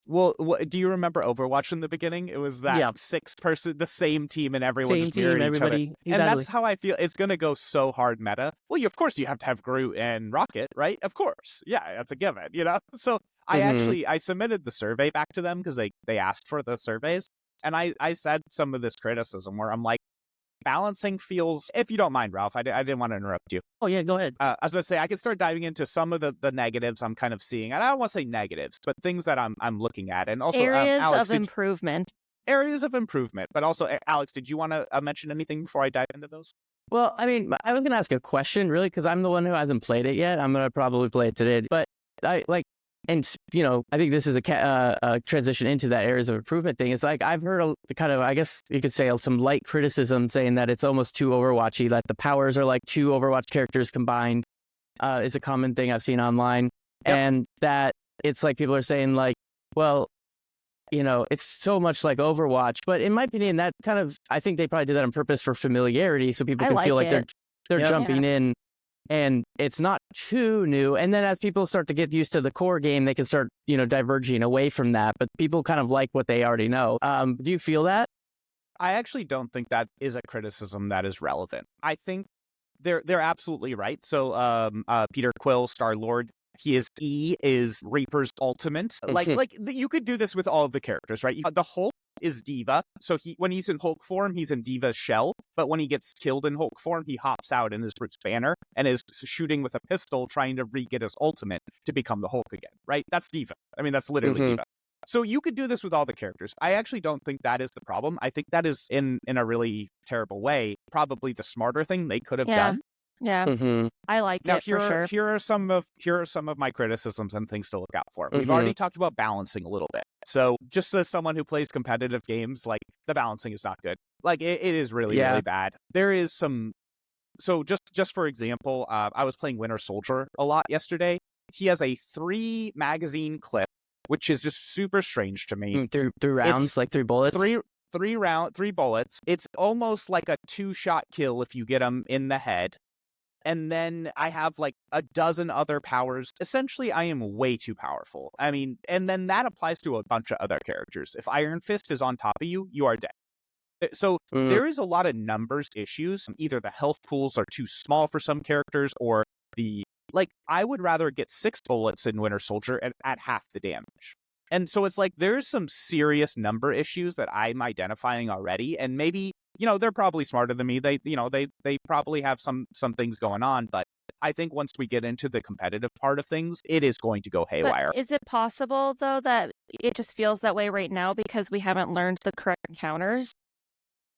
Well, do you remember Overwatch in the beginning? It was that 6-person, the same team, and everyone just mirrored each other. Exactly. And that's how I feel. It's going to go so hard meta. Well, of course, you have to have Groot and Rocket, right? Of course. Yeah, that's a given, So I submitted the survey back to them because they asked for the surveys. And I said some of this criticism where I'm like, balancing feels, if you don't mind, Ralph, I didn't want to interrupt you. Oh, yeah, go ahead. I was going to say, I can start diving into some of the negatives I'm kind of seeing. And I don't want to say negatives, but things that I'm looking at. And also, areas Alex, of improvement. Areas of improvement. But also, Alex, did you want to mention anything before I dive into those? Well, I mean, I was going to ask a question, really, because I'm the one who hasn't played it yet. I'm going to probably play it today. But I think this is a transition into that areas of improvement thing. It's like I've heard I guess you could say some light criticism saying that it's almost too Overwatchy, that the powers are like two Overwatch characters combined. Is a common thing I've seen online, and that it's like people are saying like, well, it's so much like Overwatch. But in my opinion, that kind of I think they probably did that on purpose for familiarity, so people can feel like they're jumping in. And it's not too new. And then as people start to get used to the core game, they can start, diverging away from that. But people kind of like what they already know. Do you feel that? I actually don't think that is a criticism that is relevant. I think they're absolutely right. So Peter Quill, Star-Lord, his E is Reaper's ultimate. Like you could do this with all of the characters, right? The Hulk is Diva. So when he's in Hulk form, he's in Diva's shell. But when he gets killed in Hulk form, he hops out in his Bruce Banner and is shooting with a pistol, trying to re-get his ultimate to become the Hulk again, right? That's Diva. I mean, that's literally Diva. So you could do this with all the characters. I actually don't think that is the problem. I think that is in a really terrible way, probably the smarter thing they could have done. Yeah, I like it for sure. Here are some of my criticisms and things to look out for. We've already talked about balancing a little bit. So just as someone who plays competitive games, like the balancing is not good. Like it is really, really bad. There is some. So just for example, I was playing Winter Soldier a lot yesterday. He has a 3 magazine clip, which is just super strange to me. Three rounds, like 3 bullets. Three bullets. It's almost like a 2-shot kill if you get them in the head. And then I have like a dozen other powers. Essentially, I am way too powerful. I mean, and then that applies to a bunch of other characters. If Iron Fist is on top of you, you are dead. So there is a lot of numbers issues. Either the health pools are too small for some characters, or I would rather get 6 bullets in Winter Soldier at half the damage. And so it's like there's some serious number issues that I'm identifying already, and maybe they're probably smarter than me. They probably have some things going on, but I think once we get into the competitive part of things, it is going to go haywire. But is it possible though that it just feels that way right now because we haven't learned the correct counters?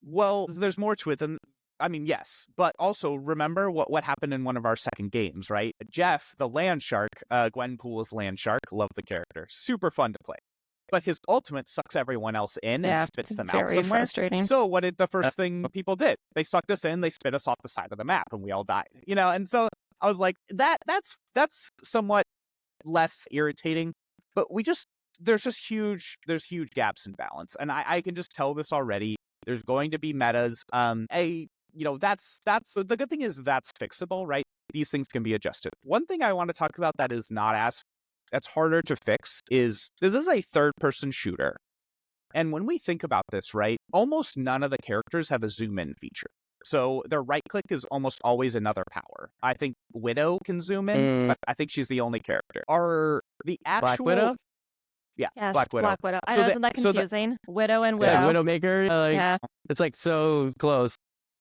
Well, there's more to it than. I mean, yes, but also remember what happened in one of our second games, right? Jeff, the land shark, Gwenpool's land shark, love the character, super fun to play. But his ultimate sucks everyone else in and spits them out somewhere. Frustrating. So what did the first thing people did? They sucked us in, they spit us off the side of the map, and we all died. And so I was like, that's somewhat less irritating. But there's huge gaps in balance, and I can just tell this already. There's going to be metas. That's the good thing is that's fixable, right? These things can be adjusted. One thing I want to talk about that is that's harder to fix is this is a third-person shooter. And when we think about this, right, almost none of the characters have a zoom-in feature. So their right-click is almost always another power. I think Widow can zoom in, but I think she's the only character. Black Widow? Yeah, yes, Black Widow. I know, isn't that confusing? Widow and Widow. Yeah, Widowmaker. It's like so close.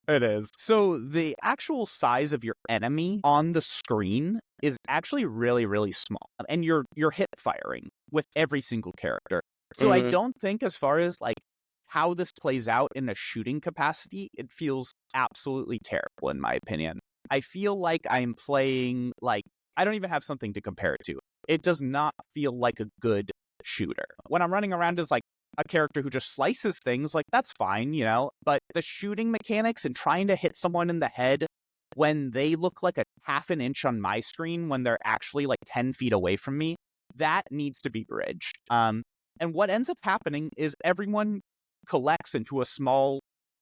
It is. So the actual size of your enemy on the screen is actually really, really small. And you're hip firing with every single character. So I don't think as far as like how this plays out in a shooting capacity, it feels absolutely terrible in my opinion. I feel like I'm playing like I don't even have something to compare it to. It does not feel like a good shooter. When I'm running around as like a character who just slices things, like that's fine, you know, but the shooting mechanics and trying to hit someone in the head when they look like a half an inch on my screen when they're actually like 10 feet away from me, that needs to be bridged. And what ends up happening is everyone collects into a small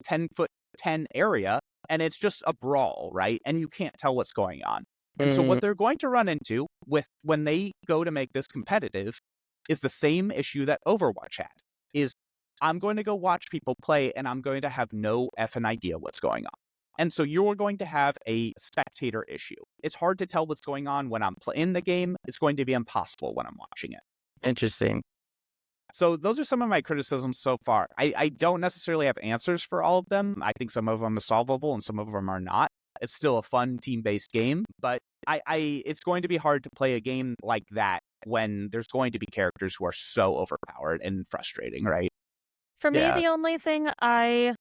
10-foot-10 area and it's just a brawl, right? And you can't tell what's going on. And so what they're going to run into with when they go to make this competitive is the same issue that Overwatch had. Is I'm going to go watch people play and I'm going to have no effing idea what's going on. And so you're going to have a spectator issue. It's hard to tell what's going on when I'm playing the game. It's going to be impossible when I'm watching it. Interesting. So those are some of my criticisms so far. I don't necessarily have answers for all of them. I think some of them are solvable and some of them are not. It's still a fun team-based game, but it's going to be hard to play a game like that when there's going to be characters who are so overpowered and frustrating, right? For me, Yeah. the only thing I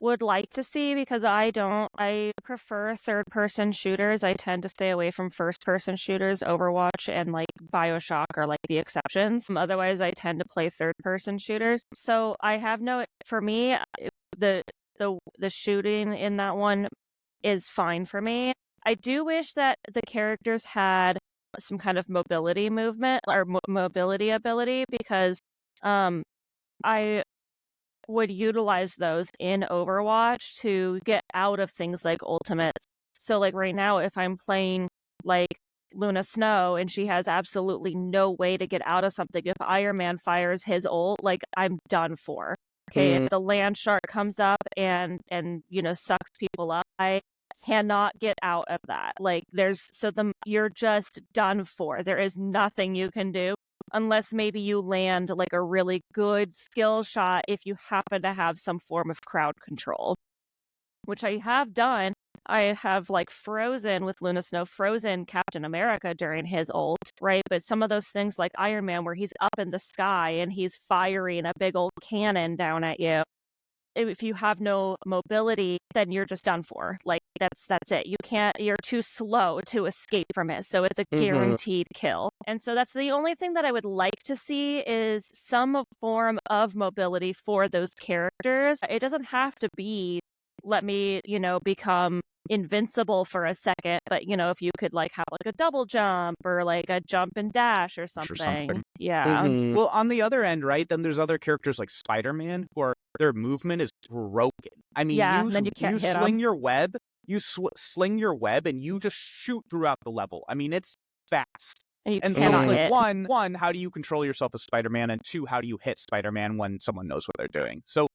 would like to see, because I prefer third-person shooters. I tend to stay away from first-person shooters. Overwatch and like BioShock are like the exceptions. Otherwise, I tend to play third-person shooters. So for me, the shooting in that one is fine for me. I do wish that the characters had some kind of mobility movement or mobility ability, because I would utilize those in Overwatch to get out of things like ultimates. So like right now, if I'm playing like Luna Snow and she has absolutely no way to get out of something, if Iron Man fires his ult, like I'm done for. Okay, if the land shark comes up and sucks people up, I cannot get out of that. Like you're just done for. There is nothing you can do unless maybe you land like a really good skill shot if you happen to have some form of crowd control, which I have done. I have like frozen with Luna Snow, frozen Captain America during his ult, right? But some of those things like Iron Man, where he's up in the sky and he's firing a big old cannon down at you, if you have no mobility, then you're just done for. Like that's it. You're too slow to escape from it. So it's a guaranteed kill. And so that's the only thing that I would like to see, is some form of mobility for those characters. It doesn't have to be, let me, become invincible for a second, but if you could like have like a double jump or like a jump and dash or something. Yeah. Well, on the other end, right, then there's other characters like Spider-Man who their movement is broken. I mean, and then you can't hit sling 'em. your web, sling your web and you just shoot throughout the level. I mean, it's fast. And you And so cannot it's like hit. one, how do you control yourself as Spider-Man? And two, how do you hit Spider-Man when someone knows what they're doing? So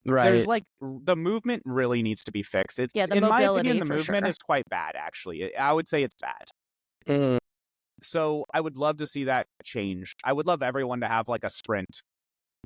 there's like the movement really needs to be fixed. It's the in my mobility opinion, the for movement sure. is quite bad. Actually, I would say it's bad. So I would love to see that changed. I would love everyone to have like a sprint.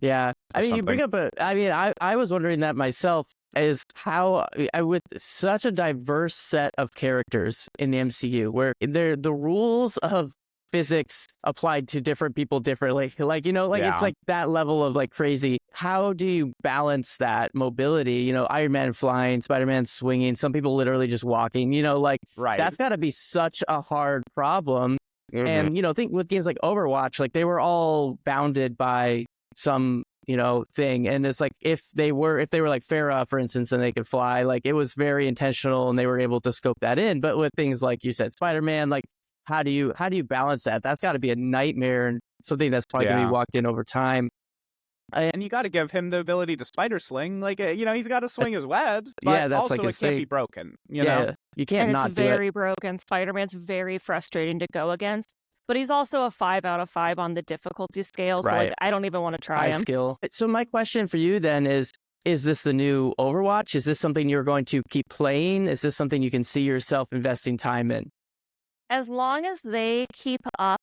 Yeah, I mean, you bring something. up I was wondering that myself, is how with such a diverse set of characters in the MCU, where the rules of physics applied to different people differently. Like, it's like that level of like crazy. How do you balance that mobility? Iron Man flying, Spider-Man swinging, some people literally just walking, Right. that's got to be such a hard problem. And, think with games like Overwatch, like they were all bounded by some, thing. And it's like, if they were like Farah, for instance, and they could fly, like it was very intentional and they were able to scope that in. But with things like you said, Spider-Man, like, how do you balance that? That's got to be a nightmare, and something that's probably going to be walked in over time. And you got to give him the ability to spider sling. Like, he's got to swing his webs, but that's also like his it can't thing. be broken. You know, you can't and not it's do it. very broken. Spider-Man's very frustrating to go against, but he's also a 5 out of 5 on the difficulty scale. So like, I don't even want to try High him. skill. So my question for you then is this the new Overwatch? Is this something you're going to keep playing? Is this something you can see yourself investing time in? As long as they keep up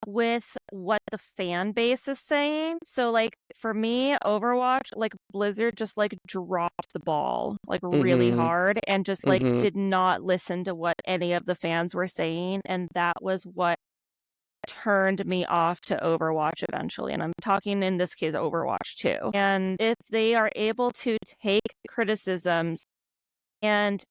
with what the fan base is saying. So like for me, Overwatch, like Blizzard just like dropped the ball like really hard and just like did not listen to what any of the fans were saying. And that was what turned me off to Overwatch eventually. And I'm talking in this case Overwatch 2. And if they are able to take criticisms and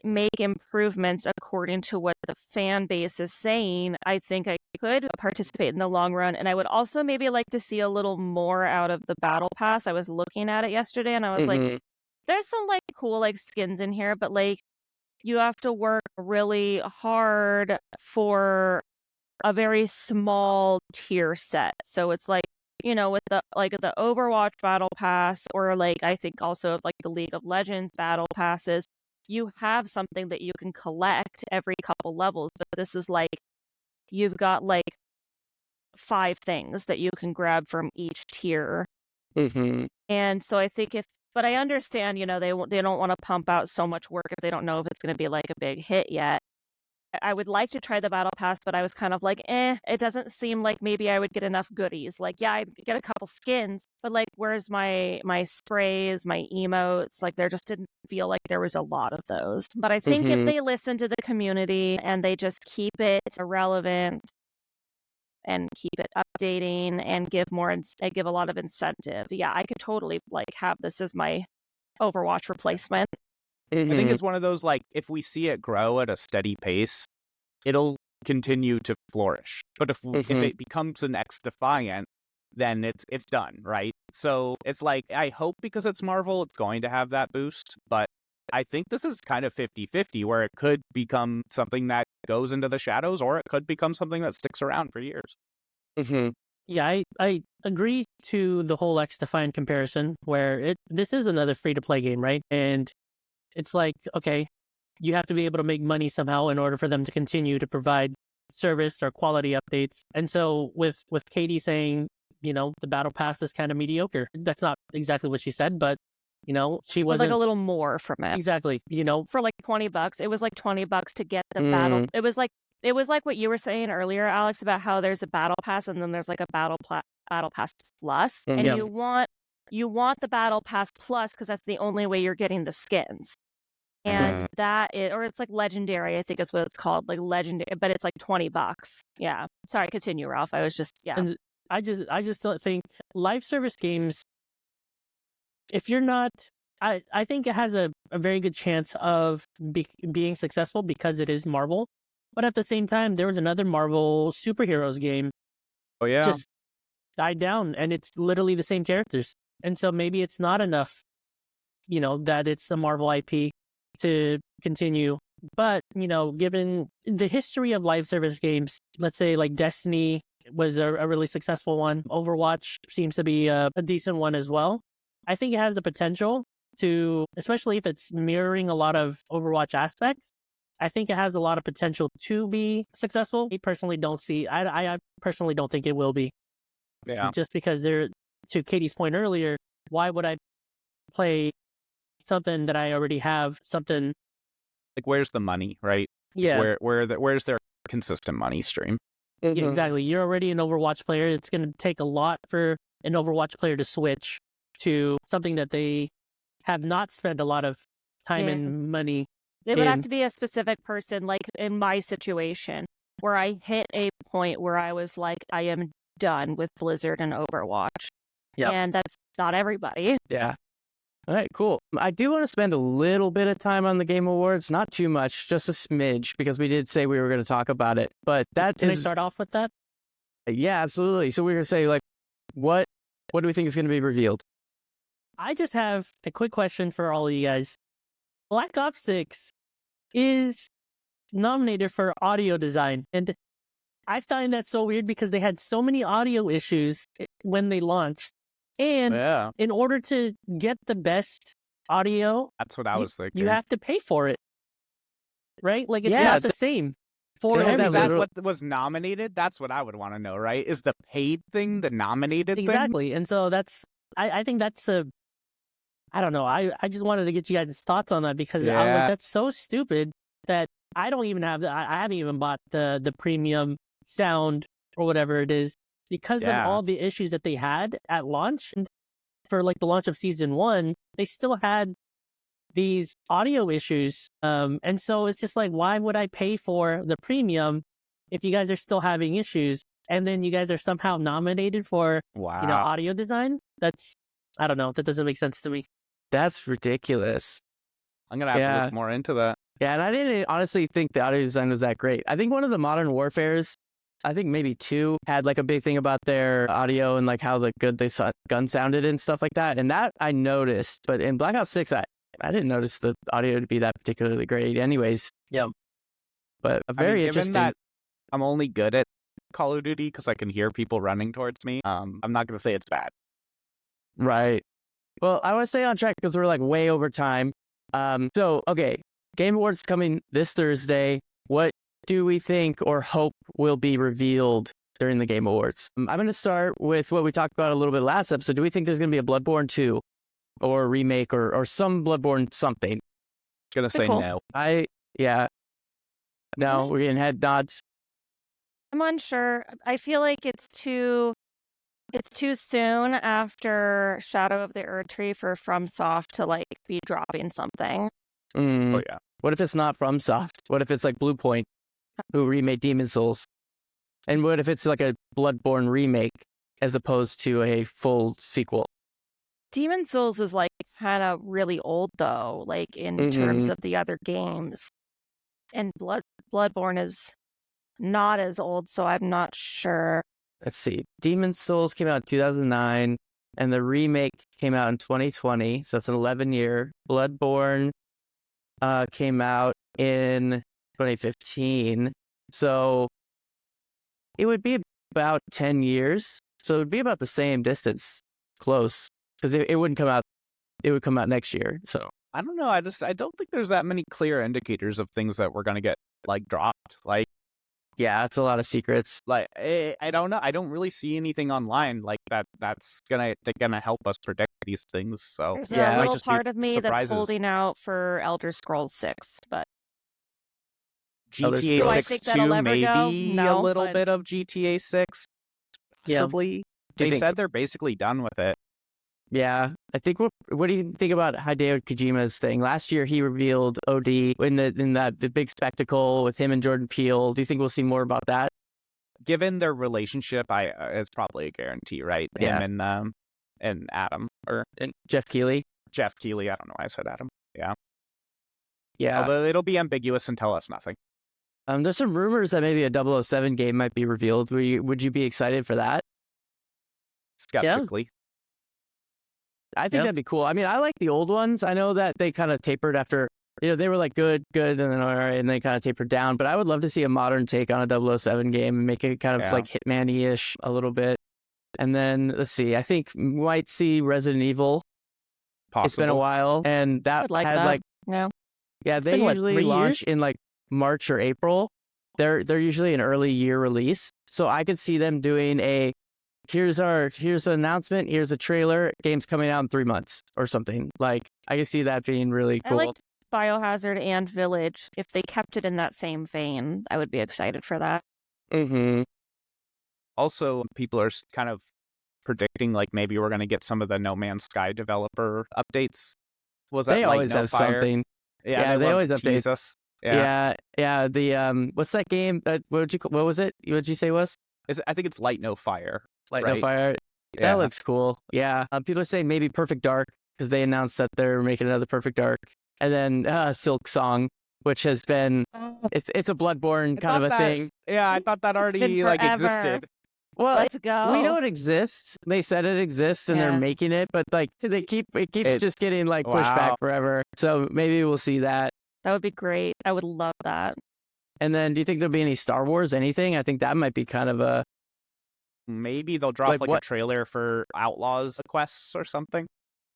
make improvements according to what the fan base is saying, I think I could participate in the long run. And I would also maybe like to see a little more out of the battle pass. I was looking at it yesterday and I was like, there's some like cool like skins in here, but like you have to work really hard for a very small tier set. So it's like, you know, with the Overwatch battle pass, or like I think also of like the League of Legends battle passes, you have something that you can collect every couple levels. But this is like you've got like 5 things that you can grab from each tier. And so I think but I understand, you know, they don't want to pump out so much work if they don't know if it's going to be like a big hit yet. I would like to try the battle pass, but I was kind of like, it doesn't seem like maybe I would get enough goodies. Like, yeah, I'd get a couple skins, but like, where's my sprays, my emotes? Like, there just didn't feel like there was a lot of those. But I think if they listen to the community and they just keep it relevant and keep it updating and give a lot of incentive, yeah, I could totally like have this as my Overwatch replacement. I think it's one of those, like, if we see it grow at a steady pace, it'll continue to flourish. But if it becomes an X-Defiant, then it's done, right? So it's like, I hope because it's Marvel, it's going to have that boost. But I think this is kind of 50-50, where it could become something that goes into the shadows, or it could become something that sticks around for years. Yeah, I agree to the whole X-Defiant comparison, where this is another free-to-play game, right? And it's like, okay, you have to be able to make money somehow in order for them to continue to provide service or quality updates. And so with Katie saying, you know, the battle pass is kind of mediocre. That's not exactly what she said, but you know, she wasn't like a little more from it. Exactly. You know, for like $20. It was like $20 to get the battle. It was like what you were saying earlier, Alex, about how there's a battle pass and then there's like a battle pass plus, and you want the battle pass plus because that's the only way you're getting the skins. And or it's like legendary, I think is what it's called, like legendary, but it's like $20. Yeah. Sorry, continue, Ralph. I was just, yeah. And I just don't think live service games, if you're not, I think it has a very good chance of being successful because it is Marvel. But at the same time, there was another Marvel superheroes game. Oh, yeah. Just died down, and it's literally the same characters. And so maybe it's not enough, you know, that it's the Marvel IP to continue. But, you know, given the history of live service games, let's say like Destiny was a really successful one. Overwatch seems to be a decent one as well. I think it has the potential to, especially if it's mirroring a lot of Overwatch aspects, I think it has a lot of potential to be successful. I personally don't think it will be. Yeah. Just because to Katie's point earlier, why would I play something that I already have? Something like, where's the money, right? Yeah. Where's their consistent money stream? Yeah, exactly. You're already an Overwatch player. It's going to take a lot for an Overwatch player to switch to something that they have not spent a lot of time and money. It would have to be a specific person, like in my situation, where I hit a point where I was like, I am done with Blizzard and Overwatch. Yep. And that's not everybody. Yeah. All right, cool. I do want to spend a little bit of time on the Game Awards, not too much, just a smidge, because we did say we were going to talk about it. But Can I start off with that? Yeah, absolutely. So we were going to say, like, what do we think is going to be revealed? I just have a quick question for all of you guys. Black Ops 6 is nominated for audio design, and I find that so weird because they had so many audio issues when they launched. And in order to get the best audio, that's what I was thinking. You have to pay for it, right? Like, it's not the same for everything. That's what was nominated. That's what I would want to know, right? Is the paid thing the nominated thing? Exactly. And so I think that's I don't know. I just wanted to get you guys' thoughts on that because I was like, that's so stupid that I don't even have I haven't even bought the premium sound or whatever it is, because of all the issues that they had at launch. And for like the launch of season 1, they still had these audio issues. And so it's just like, why would I pay for the premium if you guys are still having issues? And then you guys are somehow nominated for audio design? I don't know. That doesn't make sense to me. That's ridiculous. I'm gonna have to look more into that. Yeah, and I didn't honestly think the audio design was that great. I think one of the Modern Warfares, I think maybe 2, had like a big thing about their audio and like how good the gun sounded and stuff like that. And that I noticed. But in Black Ops 6, I didn't notice the audio to be that particularly great anyways. Yeah. But very given interesting. That I'm only good at Call of Duty because I can hear people running towards me. I'm not going to say it's bad. Right. Well, I want to stay on track because we're like way over time. Okay. Game Awards coming this Thursday. What do we think or hope will be revealed during the Game Awards? I'm going to start with what we talked about a little bit last episode. Do we think there's going to be a Bloodborne 2 or a remake or some Bloodborne something? Gonna say Cool. no. No, we're getting head nods. I'm unsure. I feel like it's too soon after Shadow of the Erdtree for FromSoft to like be dropping something. Oh yeah. What if it's not FromSoft? What if it's like Bluepoint, who remade Demon Souls? And what if it's like a Bloodborne remake as opposed to a full sequel? Demon Souls is like kind of really old though, like in terms of the other games. And Bloodborne is not as old, so I'm not sure. Let's see. Demon Souls came out in 2009, and the remake came out in 2020, so it's an 11-year. Bloodborne came out in 2015, so it would be about 10 years. So it would be about the same distance, close, because it wouldn't come out. It would come out next year. So I don't know. I don't think there's that many clear indicators of things that we're gonna get like dropped. Like, yeah, it's a lot of secrets. like I don't know. I don't really see anything online like that's gonna help us predict these things. So There's yeah, a it might little part of me surprises. that's holding out for Elder Scrolls 6, but Elder GTA Scrolls. Do I 6 think that'll too, ever maybe go? a No, little but- bit of GTA 6. Yeah. Possibly. Do you They think- said they're basically done with it. Yeah, I think. What do you think about Hideo Kojima's thing? Last year, he revealed OD in the big spectacle with him and Jordan Peele. Do you think we'll see more about that? Given their relationship, it's probably a guarantee, right? Yeah. Him and Adam or And Jeff Keighley? Jeff Keighley. I don't know why I said Adam. Yeah. Yeah. Although it'll be ambiguous and tell us nothing. There's some rumors that maybe a 007 game might be revealed. Would you be excited for that? Skeptically. I think that'd be cool. I mean, I like the old ones. I know that they kind of tapered after, they were like good, and then all right, and they kind of tapered down. But I would love to see a modern take on a 007 game and make it kind of like Hitman-y-ish a little bit. And then, let's see, I think we might see Resident Evil. Possible. It's been a while. And that I'd like had that. like, No. yeah, they been, what, usually 3 launch years? in like March or April. They're usually an early year release. So I could see them doing here's an announcement, here's a trailer, game's coming out in 3 months or something. Like, I could see that being really cool. I liked Biohazard and Village. If they kept it in that same vein, I would be excited for that. Mm-hmm. Also, people are kind of predicting like maybe we're going to get some of the No Man's Sky developer updates. Was that They Light always No have Fire? something. Yeah, they love always to update. tease us. Yeah. The what's that game? What was it? What did you say was? I think it's Light No Fire. Light No right? Fire. Yeah. That looks cool. Yeah. People are saying maybe Perfect Dark because they announced that they're making another Perfect Dark, and then Silk Song, which has been it's a Bloodborne kind of a thing. Yeah, I thought that been already like forever. existed. Well, Let's go. we know it exists. They said it exists, and they're Yeah. making it, but like it keeps just getting like pushed Wow. back forever. So maybe we'll see that. That would be great. I would love that. And then, do you think there'll be any Star Wars? Anything? I think that might be kind of a. Maybe they'll drop Like like what? a trailer for Outlaws quests or something.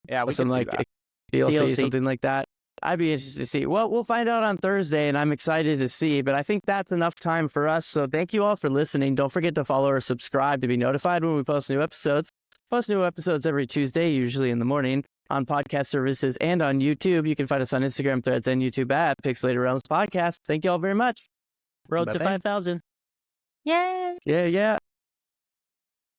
Yeah, we some can see like that. DLC, something like that. I'd be interested to see. Well, we'll find out on Thursday, and I'm excited to see. But I think that's enough time for us. So thank you all for listening. Don't forget to follow or subscribe to be notified when we post new episodes. Post new episodes every Tuesday, usually in the morning, on podcast services and on YouTube. You can find us on Instagram, Threads, and YouTube at Pixelated Realms Podcast. Thank you all very much. Road to Bye-bye. 5,000. Yay! Yeah.